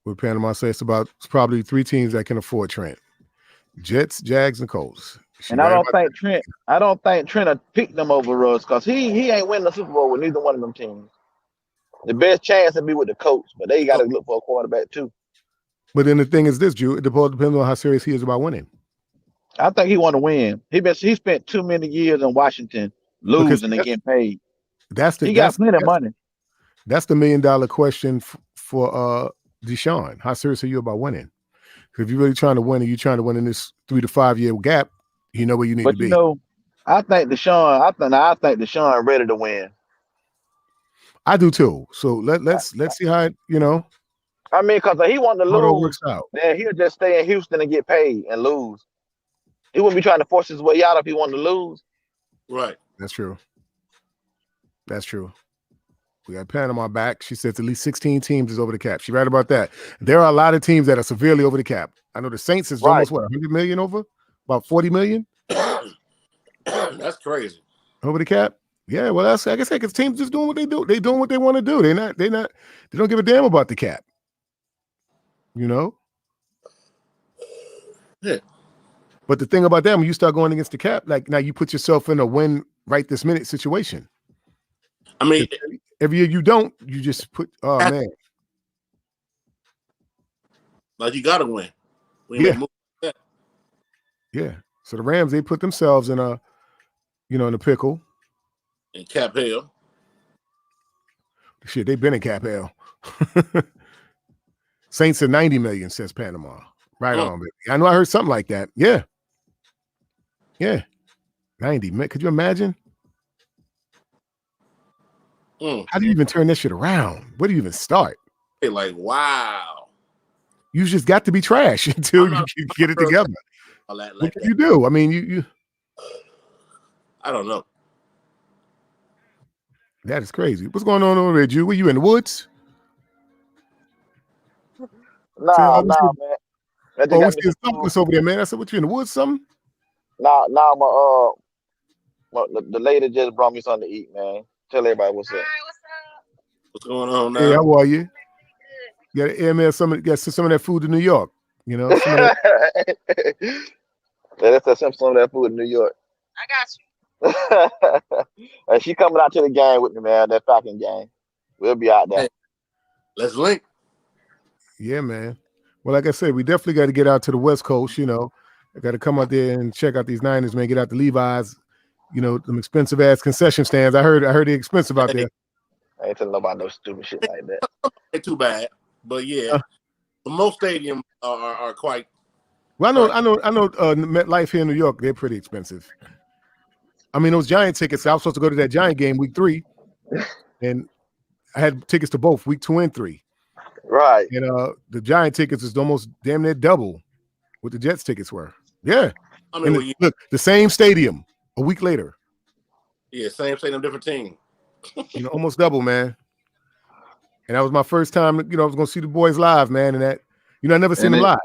What Panama says it's probably 3 teams that can afford Trent: Jets, Jags, and Colts. And I don't think Trent will pick them over us because he ain't winning the Super Bowl with neither one of them teams. The best chance to be with the Colts, but they got to look for a quarterback too. But then the thing is this, Drew, it depends on how serious he is about winning. I think he want to win. He spent too many years in Washington losing and getting paid. He got plenty of money. That's the $1 million question for Deshaun. How serious are you about winning? If you're really trying to win and you're trying to win in this 3 to 5 year gap, you know where you need to be. But you know, I think Deshaun ready to win. I do too. So let's see how it, you know. I mean, because he wanted to lose, works out. Then he'll just stay in Houston and get paid and lose. He wouldn't be trying to force his way out if he wanted to lose. Right. That's true. That's true. We got Panama back. She says at least 16 teams is over the cap. She's right about that. There are a lot of teams that are severely over the cap. I know the Saints is almost 100 million over, about 40 million. That's crazy. Over the cap. Yeah, well, that's like I said, because teams just doing what they do. They doing what they want to do. They don't give a damn about the cap. You know? Yeah. But the thing about that, when you start going against the cap, like now you put yourself in a win right this minute situation. I mean, every year you don't, you just put, oh man. Like you gotta win. Yeah. So the Rams, they put themselves in a, in a pickle. In cap hell. Shit, they've been in cap hell. Saints are 90 million, says Panama. Right on, baby. I know I heard something like that. Yeah. Yeah. 90. Could you imagine? How do you even turn that shit around? Where do you even start? Hey, like, wow. You just got to be trash until you get it together. What can you do? I mean, you I don't know. That is crazy. What's going on over there, Jew? Were you in the woods? Nah, man. Oh, we see something over there, man. I said, what, you in the woods, something? Nah, the lady just brought me something to eat, man. Tell everybody what's up. Hi, what's up? What's going on now? Hey, how are you? You got to airmail some of that food to New York. You know, some of that. Let's send some of that food to New York. I got you. And she coming out to the game with me, man. That Falcon game. We'll be out there. Hey, let's link. Yeah, man. Well, like I said, we definitely got to get out to the West Coast. I got to come out there and check out these Niners, man. Get out to Levi's. Them expensive ass concession stands. I heard they're expensive out there. I ain't telling nobody no stupid shit like that. Ain't too bad, but yeah, most stadiums are quite. Well, I know. MetLife here in New York, they're pretty expensive. I mean, those Giant tickets. I was supposed to go to that Giant game week 3, and I had tickets to both week 2 and 3. Right. And the Giant tickets is almost damn near double what the Jets tickets were. Yeah. I mean, look, the same stadium a week later. Yeah, same stadium, different team. Almost double, man. And that was my first time. I was gonna see the boys live, man. And that, I never seen them live.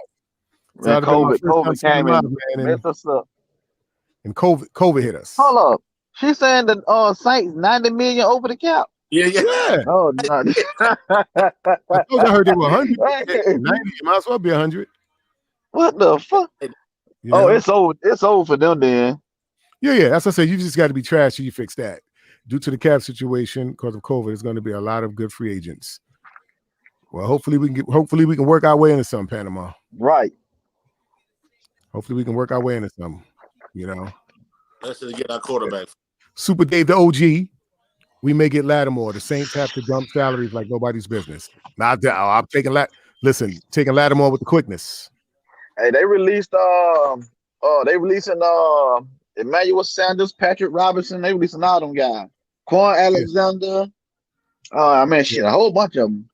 So COVID came in, messed us up. And COVID hit us. Hold up. She's saying that Saints 90 million over the cap. Yeah. Oh no. I told you I heard they were 100. 90, you might as well be 100. What the fuck? You Oh, know? it's over. It's over for them then. Yeah. That's what I say. You just got to be trashy. You fix that. Due to the cap situation, because of COVID, there's going to be a lot of good free agents. Well, hopefully we can work our way into some Panama. Right. Hopefully we can work our way into some. You know. Let's just get our quarterback. Super Dave the OG. We may get Lattimore. The Saints have to dump salaries like nobody's business. Now I'm taking taking Lattimore with the quickness. Hey, they released they releasing Emmanuel Sanders, Patrick Robinson. They releasing all them guys. Quan Alexander. A whole bunch of them.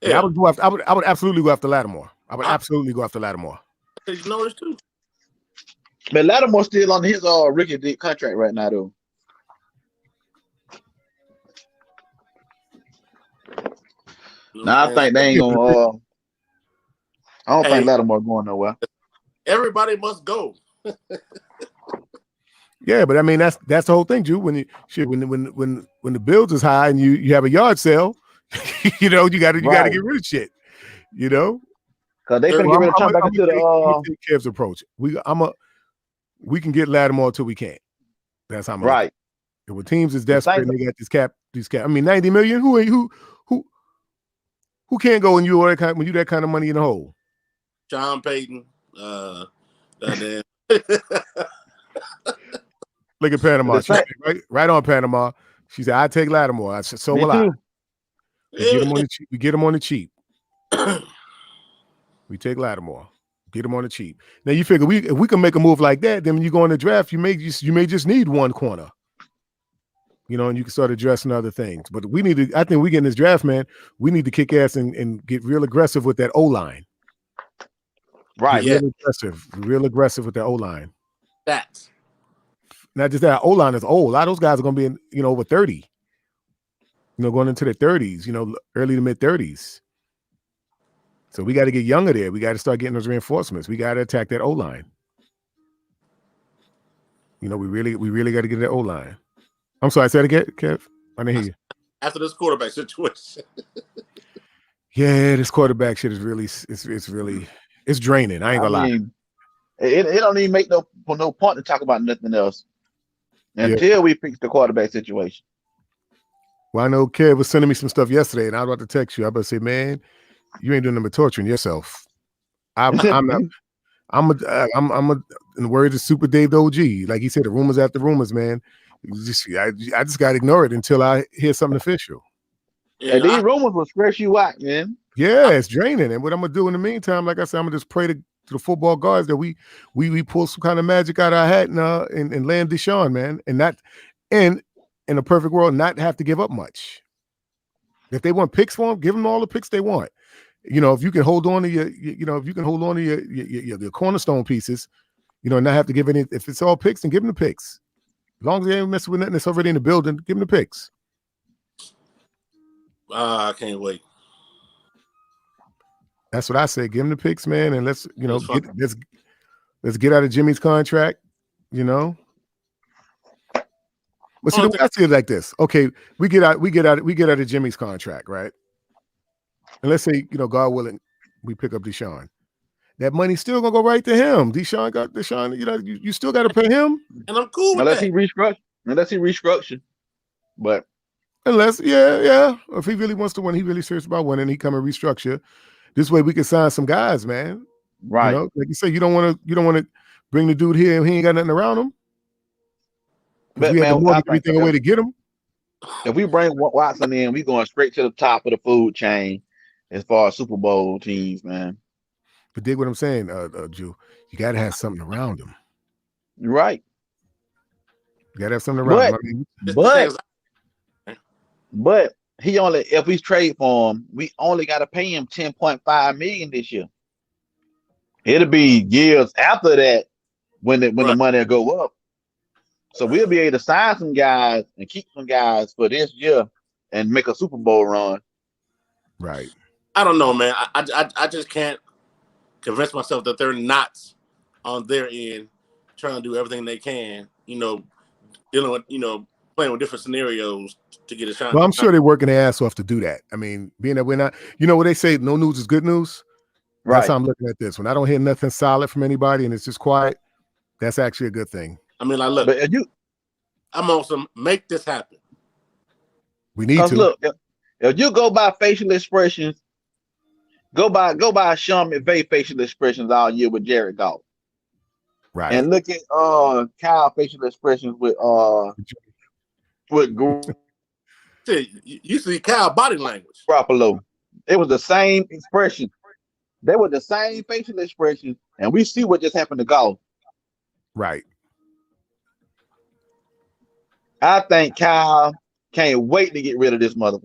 Yeah, I would absolutely go after Lattimore. I would absolutely go after Lattimore. You know this too. But Lattimore's still on his rookie contract right now, though. Now I think they ain't gonna. I don't think Lattimore going nowhere. Everybody must go. Yeah, but I mean that's the whole thing, Drew. When the bills is high and you have a yard sale, you gotta get rid of shit. You know, because they finna get ready to turn back into the Kev's approach. We can get Lattimore till we can't. That's how I'm right. When teams is desperate and they got these cap. I mean, 90 million. Who can't go when you that kind of money in the hole? John Payton. Look at Panama. She said, right on Panama. She said, "I take Lattimore." I said, "So will I." We get him on the cheap. We take Lattimore. Get him on the cheap. Now you figure if we can make a move like that, then when you go in the draft, you may just need one corner. And you can start addressing other things. But I think we get in this draft, man, we need to kick ass and get real aggressive with that O-line. Right. Real aggressive with that O-line. That's not just that. O-line is old. A lot of those guys are going to be over 30. Going into their 30s, early to mid 30s. So we got to get younger there. We got to start getting those reinforcements. We got to attack that O-line. We really got to get that O-line. I'm sorry, say it again, Kev. I didn't hear you. After this quarterback situation. Yeah, this quarterback shit is really it's draining. I ain't gonna lie. It don't even make no point to talk about nothing else until we fix the quarterback situation. Well, I know Kev was sending me some stuff yesterday, and I was about to text you. I was about to say, man, you ain't doing nothing but torturing yourself. I'm not. I'm in the words of Super Dave the OG. Like he said, the rumors after rumors, man. I just got to ignore it until I hear something official. Yeah, and these rumors will stress you out, man. Yeah, it's draining. And what I'm gonna do in the meantime, like I said, I'm gonna just pray to the football gods that we pull some kind of magic out of our hat and land Deshaun, man, and in a perfect world, not have to give up much. If they want picks for him, give them all the picks they want. If you can hold on to your cornerstone pieces, and not have to give any. If it's all picks, then give them the picks. As long as they ain't messing with nothing that's already in the building, give them the picks. I can't wait. That's what I say. Give them the picks, man, and let's get out of Jimmy's contract. But see, I see it like this. Okay, we get out of Jimmy's contract, right? And let's say, God willing, we pick up Deshaun. That money's still gonna go right to him. Deshaun, you still got to pay him, and I'm cool with that. Unless he restructure, but if he really wants to win, he really serious about winning. He come and restructure. This way we can sign some guys, man. Right? Like you say, you don't want to bring the dude here and he ain't got nothing around him. But we have to mortgage everything away to get him. If we bring Watson in, we going straight to the top of the food chain as far as Super Bowl teams, man. But dig what I'm saying, Jew. You got to have something around him. Right. You got to have something around him. But he if we trade for him, we only got to pay him $10.5 million this year. It'll be years after that when the money will go up. So we'll be able to sign some guys and keep some guys for this year and make a Super Bowl run. Right. I don't know, man. I just can't convince myself that they're not on their end trying to do everything they can, dealing with, playing playing with different scenarios to get a shot. Well, I'm sure they're working their ass off to do that. I mean, being that we're not, you know what they say, no news is good news. Right. That's how I'm looking at this. When I don't hear nothing solid from anybody and it's just quiet, that's actually a good thing. I mean, like, look, But I'm on some make this happen. We need to. Look, if you go by facial expressions, go by Sean McVay facial expressions all year with Jared Goff. Right. And look at Kyle facial expressions with You see Kyle body language. Garoppolo. It was the same expression. They were the same facial expressions, and we see what just happened to Goff. Right. I think Kyle can't wait to get rid of this motherfucker.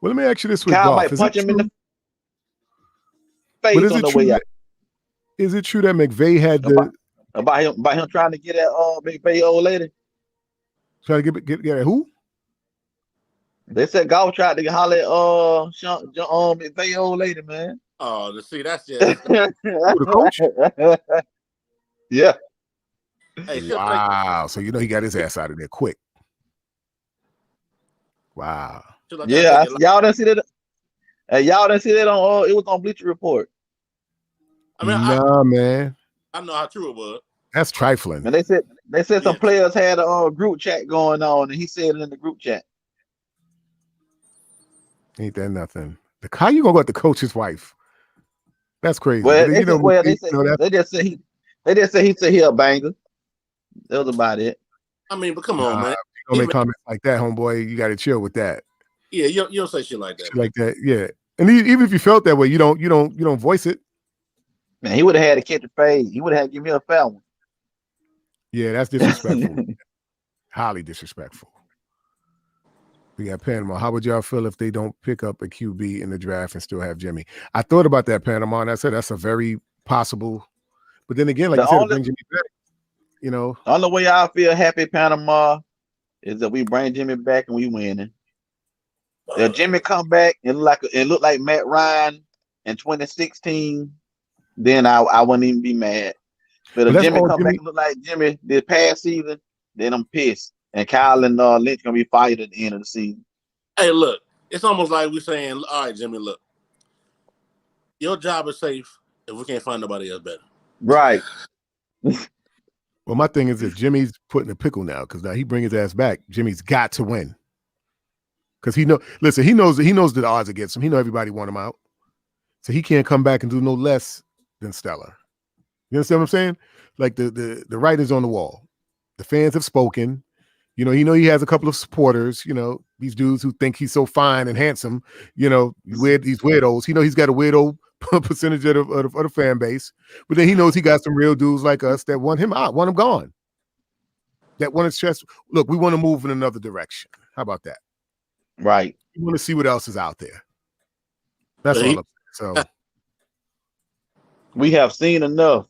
Well, let me ask you this with Kyle Goff. might punch him in the face on the way out. Is it true that McVay had about him trying to get at McVay old lady? Trying to get who? They said Goff tried to holler at McVay old lady, man. Oh, to see that's just the coach. Yeah. Hey, wow. So you know he got his ass out of there quick. Wow. Yeah, y'all didn't see that. Y'all didn't see that on. It was on Bleacher Report. I mean, man. I know how true it was. That's trifling. And they said some players had a group chat going on, and he said it in the group chat. Ain't that nothing? How you gonna go at the coach's wife? That's crazy. Well, they just said he said he a banger. That was about it. I mean, but come on, man. You don't make comments like that, homeboy. You got to chill with that. Yeah, you don't say shit like that. Shit like that, yeah. And even if you felt that way, you don't voice it. Man, he would have had to catch a fade. He would have had to give me a foul one. Yeah, that's disrespectful. Highly disrespectful. We got Panama. How would y'all feel if they don't pick up a QB in the draft and still have Jimmy? I thought about that, Panama, and I said that's a very possible. But then again, like you said, bring Jimmy back. You know, the only way I feel happy, Panama, is that we bring Jimmy back and we winning. If Jimmy come back and look like Matt Ryan in 2016, then I wouldn't even be mad. But if Jimmy come back and look like Jimmy this past season, then I'm pissed. And Kyle and Lynch gonna be fired at the end of the season. Hey, look, it's almost like we're saying, all right, Jimmy, look, your job is safe if we can't find nobody else better. Right. Well, my thing is, if Jimmy's put in a pickle now, because now he bring his ass back, Jimmy's got to win. Because he knows the odds against him. He know everybody want him out. So he can't come back and do no less than stellar. You understand what I'm saying? Like the writing's on the wall. The fans have spoken. You know he has a couple of supporters, these dudes who think he's so fine and handsome, these weirdos. He knows he's got a weirdo percentage of the fan base, but then he knows he got some real dudes like us that want him out, want him gone. That want his chest. Look, we want to move in another direction. How about that? Right. We want to see what else is out there. That's all. So we have seen enough.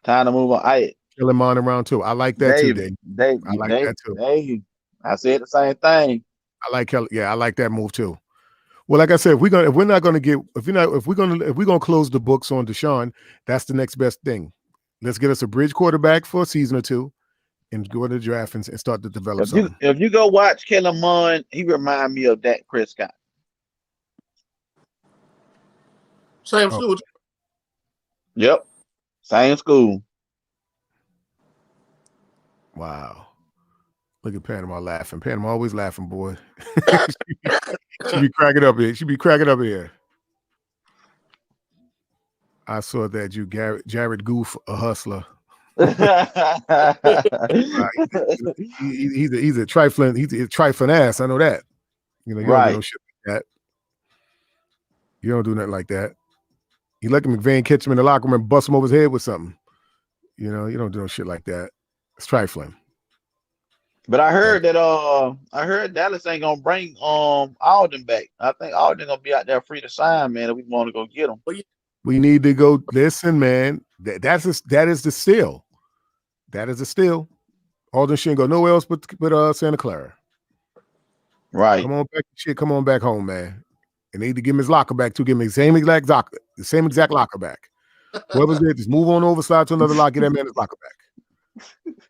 Time to move on. Kill him on around too. I like that too, Dave. I like that too. Dave, I said the same thing. I like Kelly. Yeah, I like that move too. Well, like I said, if we're gonna close the books on Deshaun, that's the next best thing. Let's get us a bridge quarterback for a season or two, and go to the draft and start to develop something. If you go watch Kellen Mond, he remind me of Dak Prescott. Same school. Yep, same school. Wow. Look at Panama laughing. Panama always laughing, boy. She be cracking up here. I saw that you, Jared Goof, a hustler. He's a trifling ass. I know that. You don't do no shit like that. You don't do nothing like that. You let McVay catch him in the locker room and bust him over his head with something. You don't do no shit like that. It's trifling. But I heard that Dallas ain't gonna bring Alden back. I think Alden gonna be out there free to sign, man. If we want to go get him, we need to go. Listen, man. That is the steal. That is the steal. Alden shouldn't go nowhere else but Santa Clara. Right. Come on back home, man. And they need to give him his locker back too. Give him the same exact locker back. Whoever's there, just move on over, slide to another locker, get that man his locker back.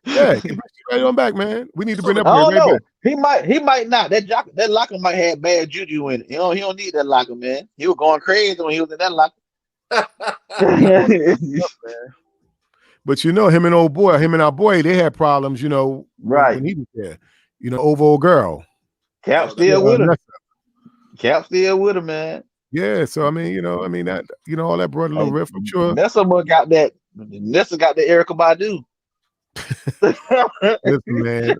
Yeah, get right on back, man. We need to bring that I boy don't right know. back. He might not. That locker might have bad juju in it. He don't need that locker, man. He was going crazy when he was in that locker. But him and our boy, they had problems, Right. when he was there. Over old girl. Cap Oh, that, still with him. Nessa. Cap still with him, man. Yeah, so I mean, that all that brought a little Hey, rift, I'm sure. Nessa got that. Nessa got the Erica Badu. Listen, man.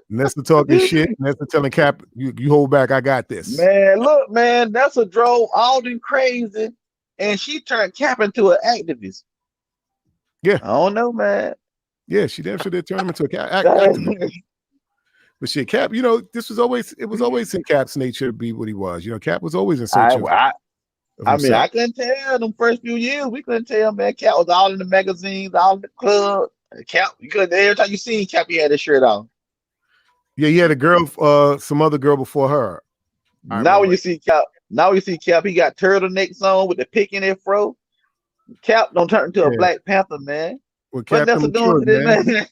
Nessa talking shit. Nessa telling Cap, you hold back, I got this. Man, look, man, Nessa drove Alden crazy, and she turned Cap into an activist. Yeah. I don't know, man. Yeah, she damn sure did turn him into a activist. But shit, Cap, it was always in Cap's nature to be what he was. Cap was always in search of I mean, himself. I couldn't tell them first few years. We couldn't tell, man. Cap was all in the magazines, all in the club. Cap, you couldn't. Every time you seen Cap, he had his shirt on. Yeah, he had a girl, some other girl before her. Now when you see Cap, he got turtlenecks on with the pick in his fro. Cap don't turn into a Black Panther, man. Well, What Nessa doing to this man?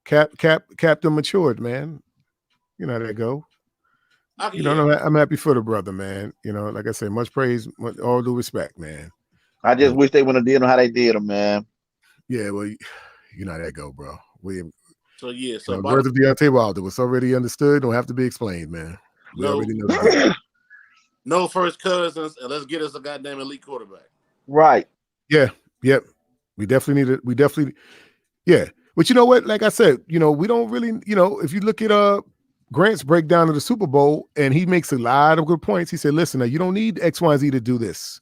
Cap done matured, man. You know how that go. I'm happy for the brother, man. Like I say, much praise, all due respect, man. I just wish they wouldn't have did them how they did them, man. Yeah, well, you know how that go, bro. So the words of Deontay Wilder was already understood. Don't have to be explained, man. We already know. No first cousins, and let's get us a goddamn elite quarterback. Right. Yeah. Yep. We definitely need it. Yeah. But you know what? Like I said, we don't really, if you look at Grant's breakdown of the Super Bowl, and he makes a lot of good points. He said, listen, now you don't need X, Y, and Z to do this.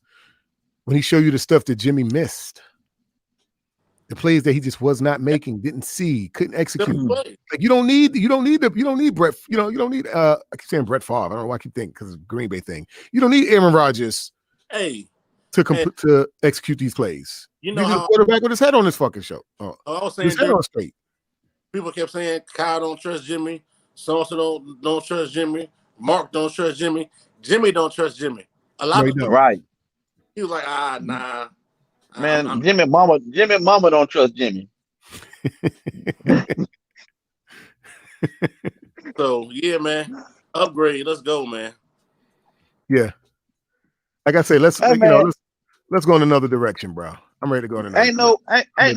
When he showed you the stuff that Jimmy missed, the plays that he just was not making, didn't see, couldn't execute. Like you don't need Brett, you don't need I keep saying Brett Favre. I don't know why I keep thinking because of the Green Bay thing. You don't need Aaron Rodgers to execute these plays. You know how quarterback with his head on his fucking show. I was saying his head on straight. People kept saying Kyle don't trust Jimmy, so don't trust Jimmy, Mark don't trust Jimmy, Jimmy don't trust Jimmy. A lot of people, right. He was like, nah. Man, Jimmy Mama don't trust Jimmy. So yeah, man, upgrade. Let's go, man. Yeah, like I say, let's go in another direction, bro. I'm ready to go in another. Ain't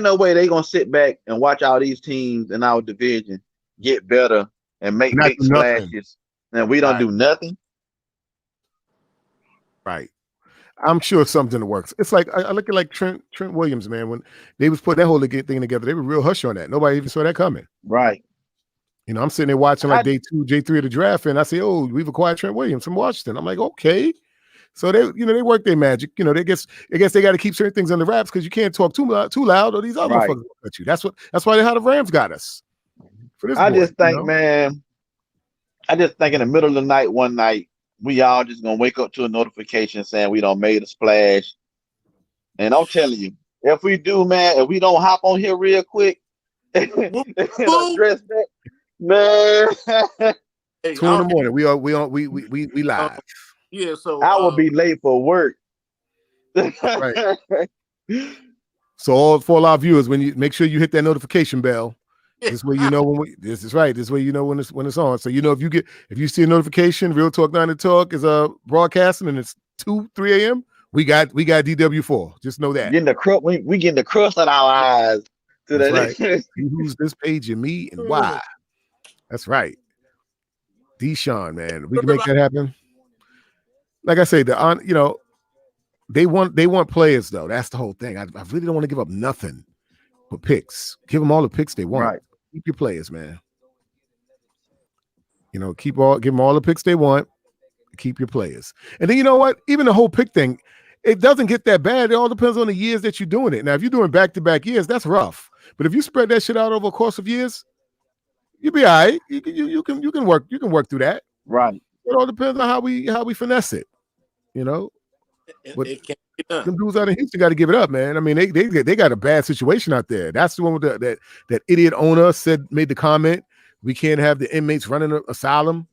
no way they gonna sit back and watch all these teams in our division get better and make big splashes, and we don't do nothing. Right. I'm sure something works. It's like I look at like Trent Williams, man. When they was putting that whole thing together, they were real hush on that. Nobody even saw that coming. Right. I'm sitting there watching like day 2, day 3 of the draft, and I say, "Oh, we've acquired Trent Williams from Washington." I'm like, "Okay." So they work their magic. I guess they got to keep certain things under wraps because you can't talk too loud, or these other motherfuckers will cut you. That's how the Rams got us. For this, just think, man. I just think in the middle of the night, one night, we all just gonna wake up to a notification saying we done made a splash. And I'm telling you, if we do, man, if we don't hop on here real quick and address that, man. 2 in the morning, we live. Yeah, so I will be late for work. Right. So for our viewers, when you make sure you hit that notification bell. This way you know this is right. This way you know when it's on. So if you see a notification, Real Talk 9 to Talk is broadcasting and it's 2-3 a.m. We got DW4. Just know that. We getting the crust out our eyes. That's right. Who's this page and me and why? That's right. Deshaun, man. We can make that happen. Like I say, they want players though. That's the whole thing. I really don't want to give up nothing but picks. Give them all the picks they want. Right. Keep your players, man. Give them all the picks they want. Keep your players. And then you know what? Even the whole pick thing, it doesn't get that bad. It all depends on the years that you're doing it. Now, if you're doing back-to-back years, that's rough. But if you spread that shit out over a course of years, you'll be all right. You can work through that. Right. It all depends on how we finesse it. But it can't be done. Them dudes out in Houston got to give it up, man. I mean, they got a bad situation out there. That's the one with that idiot owner made the comment, we can't have the inmates running an asylum.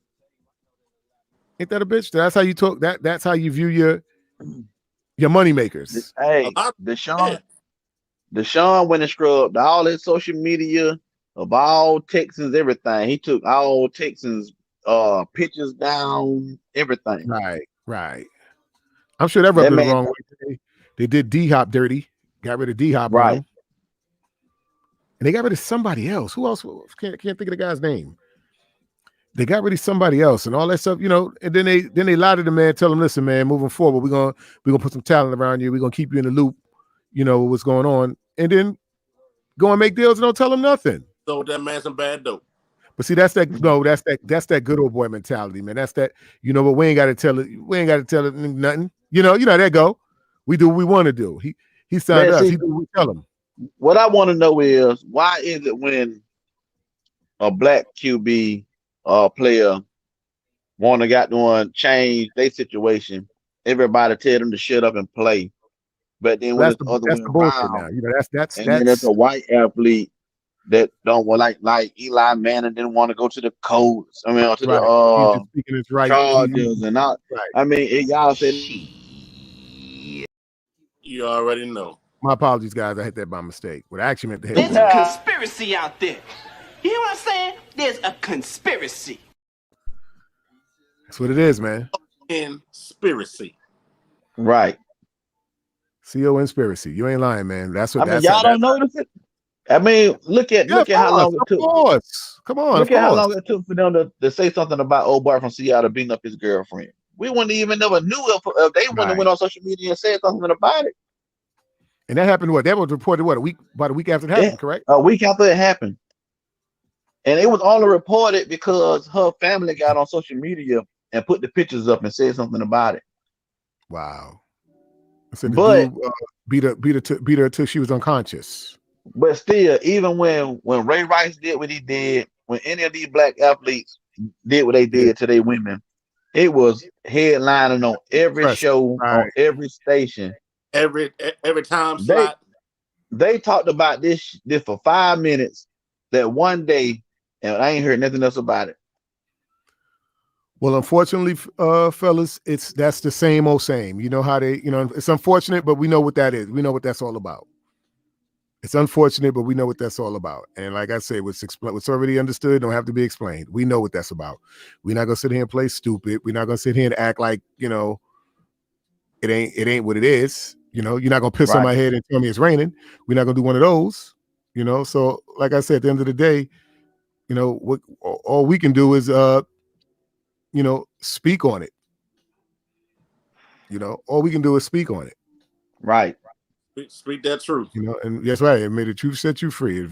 Ain't that a bitch? That's how you talk. That's how you view your money makers. Hey, Deshaun Deshaun went and scrubbed all his social media of all Texans, everything. He took all Texans pictures down, everything. Right. I'm sure that rubbed That him the man, wrong way. They did D Hop dirty, got rid of D Hop on right. him, and they got rid of somebody else. Who else? Can't think of the guy's name. They got rid of somebody else and all that stuff, and then they lied to the man, tell him, listen, man, moving forward, we're gonna put some talent around you, we're gonna keep you in the loop, what's going on, and then go and make deals and don't tell him nothing. So that man some bad dope. But see, that's that good old boy mentality, man. That's that, but we ain't gotta tell it nothing. You know how that go. We do what we want to do. He signed Man, us, see, he do what we tell him. what I want to know is why is it when a black QB player want to got one change their situation, everybody tell them to shut up and play. But then when That's it's the other way the bullshit around, now. That's and then there's a white athlete that don't want like Eli Manning didn't want to go to the Colts. I mean, to right. He's just speaking his right. Chargers and not. Right. I mean, y'all said You already know. My apologies, guys. I hit that by mistake. What I actually meant to hit. There's a conspiracy out there. You hear what I'm saying? There's a conspiracy. That's what it is, man. Conspiracy. right. CO conspiracy. You ain't lying, man. That's what. I mean, y'all don't notice it. I mean, look at how long it took. Of course. Come on. Look at how long it took for them to say something about old boy from Seattle beating up his girlfriend. We wouldn't even never knew if they wouldn't have went on social media and said something about it. And that happened. That was reported about a week after it happened, correct? A week after it happened, and it was only reported because her family got on social media and put the pictures up and said something about it. Wow. So the dude beat her till she was unconscious. But still, even when Ray Rice did what he did, when any of these black athletes did what they did to their women, it was headlining on every show, on every station, every time slot. They talked about this for 5 minutes that one day, and I ain't heard nothing else about it. Well, unfortunately, fellas, that's the same old same. You know how it's unfortunate, but we know what that is. We know what that's all about. It's unfortunate, but we know what that's all about. And like I say, what's already understood don't have to be explained. We know what that's about. We're not gonna sit here and play stupid. We're not gonna sit here and act like it ain't what it is. You're not gonna piss on my head and tell me it's raining. We're not gonna do one of those. So like I said, at the end of the day, what all we can do is speak on it. All we can do is speak on it. Right. Speak that truth. And that's right. It made the truth set you free.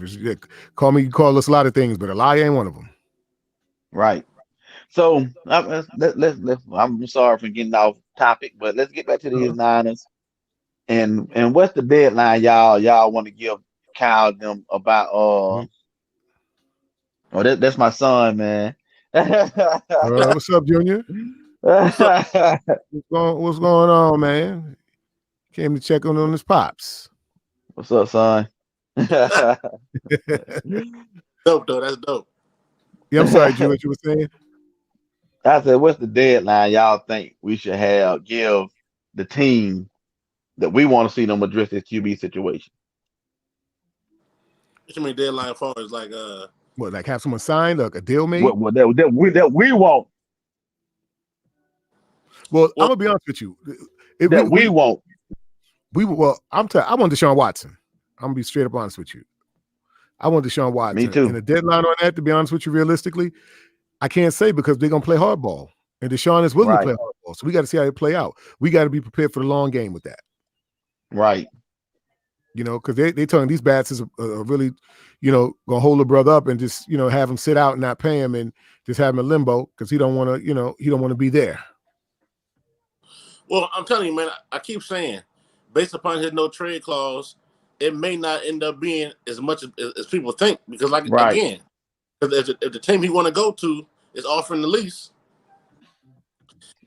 Call us a lot of things, but a lie ain't one of them. Right. So I'm sorry for getting off topic, but let's get back to these Niners. And what's the deadline y'all want to give Kyle them about that's my son, man. What's up, Junior? What's going on, man? Came to check on his pops. What's up, son? Dope, though. That's dope. Yeah, I'm sorry, Drew, what you were saying? I said, what's the deadline y'all think we should give the team that we want to see them address this QB situation? What you mean deadline for is like what, like have someone signed, like a deal made? What that we want. Well, I'm gonna be honest with you. We want. I want Deshaun Watson. I'm gonna be straight up honest with you. I want Deshaun Watson. Me too. And the deadline on that, to be honest with you, realistically, I can't say because they're gonna play hardball, and Deshaun is willing to play hardball. So we got to see how it play out. We got to be prepared for the long game with that. Right. Because they telling these bats is really, gonna hold a brother up and just have him sit out and not pay him and just have him in limbo because he don't want to he don't want to be there. Well, I'm telling you, man, I keep saying, based upon his no trade clause, it may not end up being as much as people think. Because, again, if the team he want to go to is offering the lease,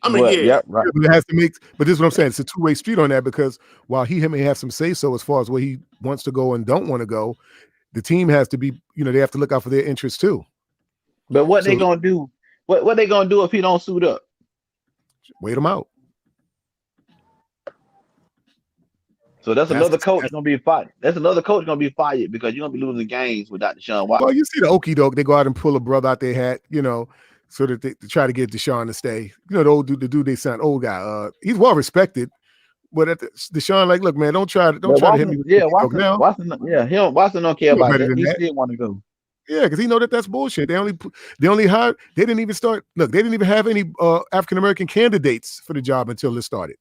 I mean, right. Yeah, but it has to make. But this is what I'm saying. It's a two-way street on that because while he may have some say so as far as where he wants to go and don't want to go, the team has to be. They have to look out for their interests too. But what they gonna do? What they gonna do if he don't suit up? Wait him out. So that's another coach gonna be fired. That's another coach gonna be fired because you're gonna be losing games without Deshaun Watson. Well, you see the okie doke, they go out and pull a brother out their hat, so that they try to get Deshaun to stay. The dude they signed, old guy. He's well respected, but Deshaun, like, look, man, don't try to hit me with Watson, now. Watson don't care about that. He still want to go. Yeah, because he know that's bullshit. They only hired. They didn't even start. Look, they didn't even have any African American candidates for the job until it started.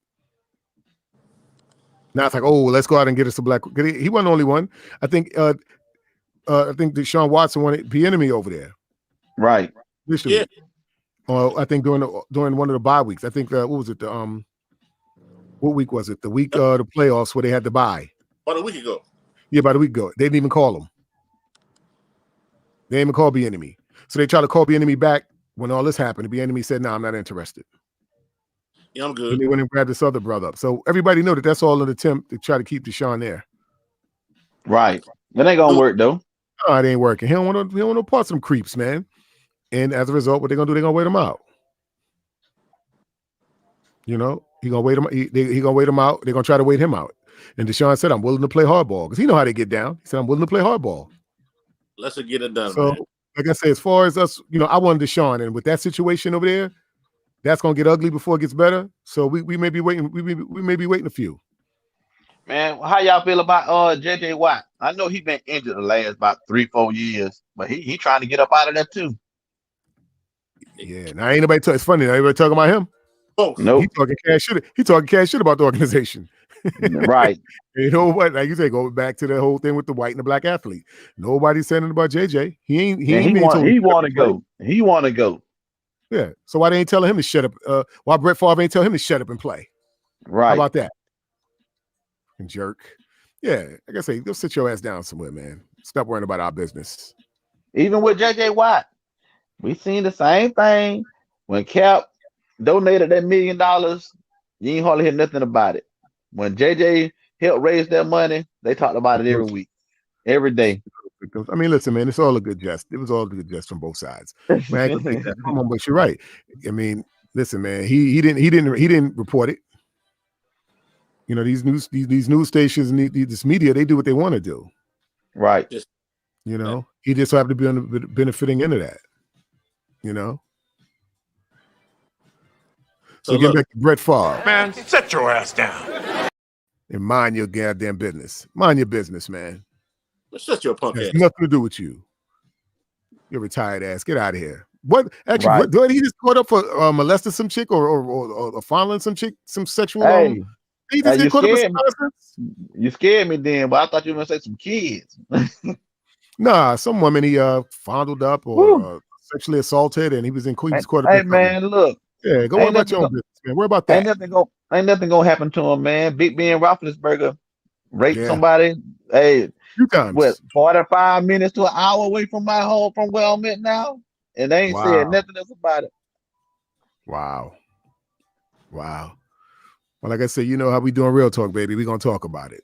Now it's like, oh, let's go out and get us a black. He wasn't the only one. I think Deshaun Watson wanted Bieniemy over there. Right. Yeah. I think during one of the bye weeks. I think what was it? What week was it? The week the playoffs where they had to bye. About a week ago. Yeah, about a week ago. They didn't even call him. They didn't even call Bieniemy. So they tried to call Bieniemy back when all this happened. Bieniemy said, "No, I'm not interested." Yeah, I'm good. And they went and grabbed this other brother up. So everybody know that's all an attempt to try to keep Deshaun there. Right. That ain't gonna work though. No, it ain't working. He don't want no parts of them creeps, man. And as a result, what they're gonna do? They're gonna wait him out. He gonna wait him. He gonna wait him out. They're gonna try to wait him out. And Deshaun said, "I'm willing to play hardball," because he know how they get down. He said, "I'm willing to play hardball." Let's get it done. So, man. like I said, as far as us, I wanted Deshaun, and with that situation over there, that's gonna get ugly before it gets better. So we may be waiting. We may be waiting a few. Man, how y'all feel about JJ Watt? I know he's been injured the last about 3-4 years, but he trying to get up out of that too. Yeah, now ain't nobody. It's funny. Everybody talking about him. Oh no, he talking cash shit. He talking cash shit about the organization. Right. You know what? Like you say, go back to the whole thing with the white and the black athlete. Nobody's saying anything about JJ. He want to go. He want to go. Yeah. So why they ain't telling him to shut up? Why Brett Favre ain't tell him to shut up and play? Right. How about that? And jerk. Yeah. Like I say, go sit your ass down somewhere, man. Stop worrying about our business. Even with JJ Watt, we seen the same thing when Cap donated that $1 million. You ain't hardly hear nothing about it. When JJ helped raise their money, they talked about it every week, every day. I mean, listen, man, it's all a good jest. It was all a good jest from both sides. Man, come on, but you're right. I mean, listen, man, he didn't report it. These news stations and this media, they do what they want to do. Right. He just happened to be on the benefiting end of that. So get back to Brett Favre. Man, sit your ass down. And mind your goddamn business. Mind your business, man. Shut your punk ass. Nothing to do with you. Your retired ass. Get out of here. What? Actually, did he just caught up for molesting some chick or fondling some chick, some sexual? Hey, he just get caught up you scared me then, but I thought you were gonna say some kids. Nah, some woman he fondled up or sexually assaulted, and he was in Queens Court. Hey man, look. Yeah, go worry about your own business, man. Worry about that. Ain't nothing gonna happen to him, man. Big Ben Roethlisberger raped somebody. Hey, few times. What, 45 minutes to an hour away from my home, from where I'm at now, and they ain't said nothing else about it. Wow. Well, like I said, you know how we doing Real Talk, baby. We gonna talk about it.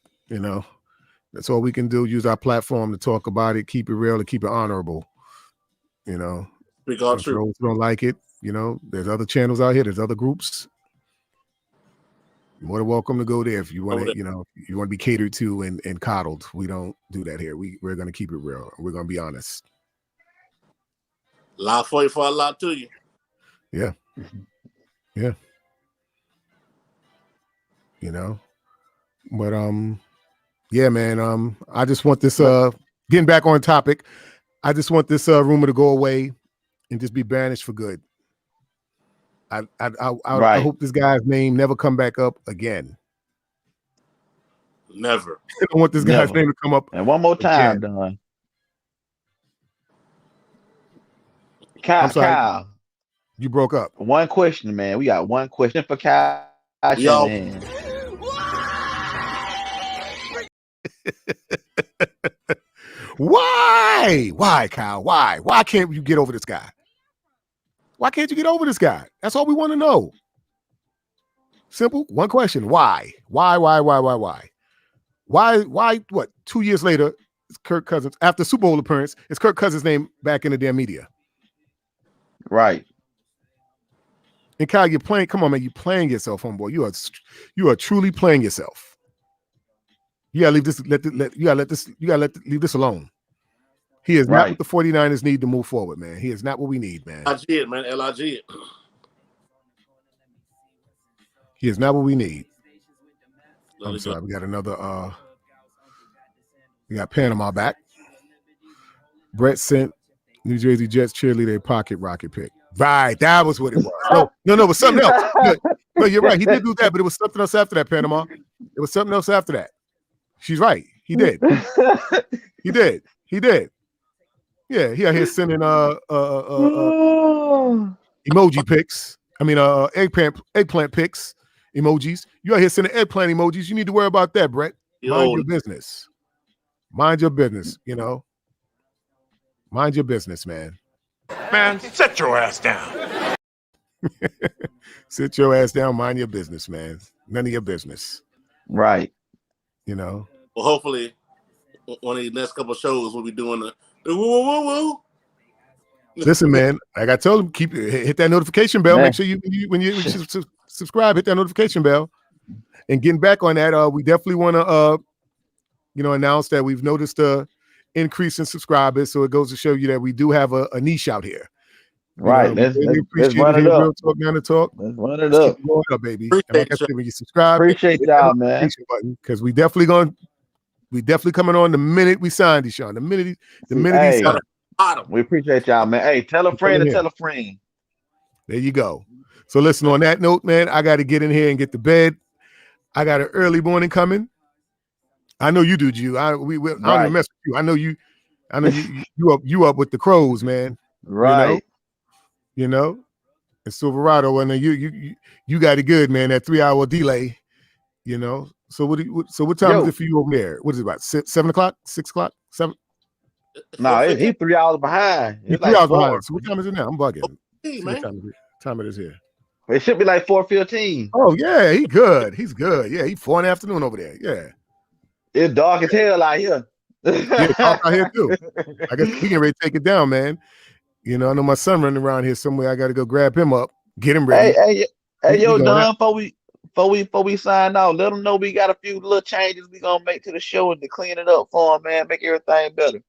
That's all we can do. Use our platform to talk about it. Keep it real and keep it honorable. Speak all true. Those who don't like it. There's other channels out here. There's other groups. You're more than welcome to go there if you want to. You want to be catered to and coddled. We don't do that here. We're going to keep it real. We're going to be honest. A lot for you, for a lot to you. Yeah. Yeah. But yeah, man. I just want this. Getting back on topic. I just want this rumor to go away and just be banished for good. I hope this guy's name never come back up again. Never. I don't want this guy's name to come up. And one more time, Don. Kyle. You broke up. One question, man. We got one question for Kyle. Why? Why, Kyle? Why? Why can't you get over this guy? Why can't you get over this guy? That's all we want to know. Simple. One question. Why? Why? What? 2 years later, it's Kirk Cousins. After Super Bowl appearance, it's Kirk Cousins' name back in the damn media. Right. And Kyle, you're playing. Come on, man. You're playing yourself, homeboy. You are truly playing yourself. You gotta leave this. Leave this alone. He is not what the 49ers need to move forward, man. He is not what we need, man. LIG, man. LIG. He is not what we need. Let I'm it sorry. go. We got another. We got Panama back. Brett sent New Jersey Jets cheerleader a pocket rocket pick. Right, that was what it was. No, it was something else. No, you're right. He did do that, but it was something else after that, Panama. It was something else after that. She's right. He did. He did. Yeah, he out here sending emoji pics. I mean, eggplant pics, emojis. You out here sending eggplant emojis. You need to worry about that, Brett. Mind your business. Mind your business. You know. Mind your business, man. Man, sit your ass down. Sit your ass down. Mind your business, man. None of your business. Right. You know. Well, hopefully, one of the next couple of shows we'll be doing the woo woo woo. Listen, man. Like I told him, hit that notification bell. Man. Make sure when you subscribe, hit that notification bell. And getting back on that, we definitely want to, announce that we've noticed a increase in subscribers. So it goes to show you that we do have a niche out here. Right. Let's run it up. Real talk, down to talk. Let's run it up. Keep going up, baby. And like I said, when you subscribe, appreciate y'all, man. Because we definitely coming on the minute we signed Deshaun. The minute he signed. We appreciate y'all, man. Hey, tell a friend to tell a friend. There you go. So listen, on that note, man, I got to get in here and get to bed. I got an early morning coming. I know you do, Jew. I don't even mess with you. I know you up with the crows, man. Right. You know, and Silverado, and then you got it good, man. That 3-hour delay, you know. So what time is it for you over there? What is it about 7 o'clock, 6 o'clock, 7? No, he's 3 hours behind. He's 3 hours behind. So what time is it now? I'm bugging. Hey, what time it is here? It should be like 4:15. Oh yeah, he's good. He's good. Yeah, he's 4 in the afternoon over there. Yeah. It's dark as hell out here. Yeah, dark out here too. I guess we can ready to take it down, man. You know, I know my son running around here somewhere. I got to go grab him up, get him ready. Hey, yo, Don, before we sign out, let them know we got a few little changes we gonna make to the show and to clean it up for them, man. Make everything better.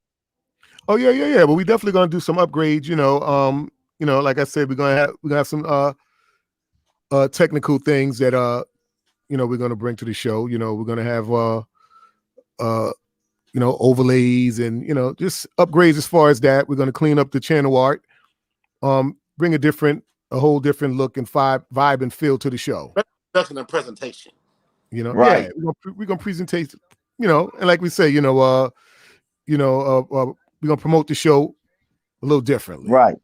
Oh yeah. But we definitely gonna do some upgrades. You know, like I said, we're gonna have some technical things that we're gonna bring to the show. You know, we're gonna have overlays and just upgrades as far as that. We're gonna clean up the channel art, bring a whole different look and vibe and feel to the show. Production and presentation. You know, right? Yeah, we're gonna presentate. And like we say, we're gonna promote the show a little differently. Right.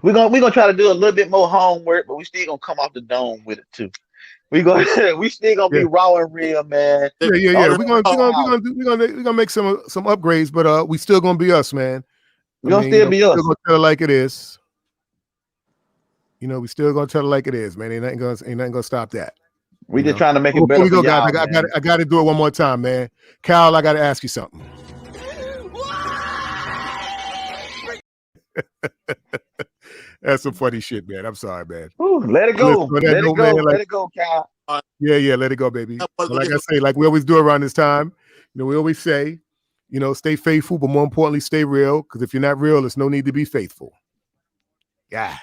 We're gonna try to do a little bit more homework, but we still gonna come off the dome with it too. We still gonna be raw and real, man. Yeah. We're gonna make some upgrades, but we still gonna be us, man. We're gonna still be us. We're gonna tell it like it is. We still gonna tell it like it is, man. Ain't nothing gonna stop that. We just trying to make it better. Before we go, guys, I got to do it one more time, man. Kyle, I got to ask you something. That's some funny shit, man. I'm sorry, man. Ooh, let it go. Let it go, Kyle. Yeah, let it go, baby. Like I say, like we always do around this time, we always say, stay faithful, but more importantly, stay real. Because if you're not real, there's no need to be faithful. Yeah.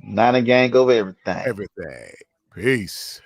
Niner gang over everything. Peace.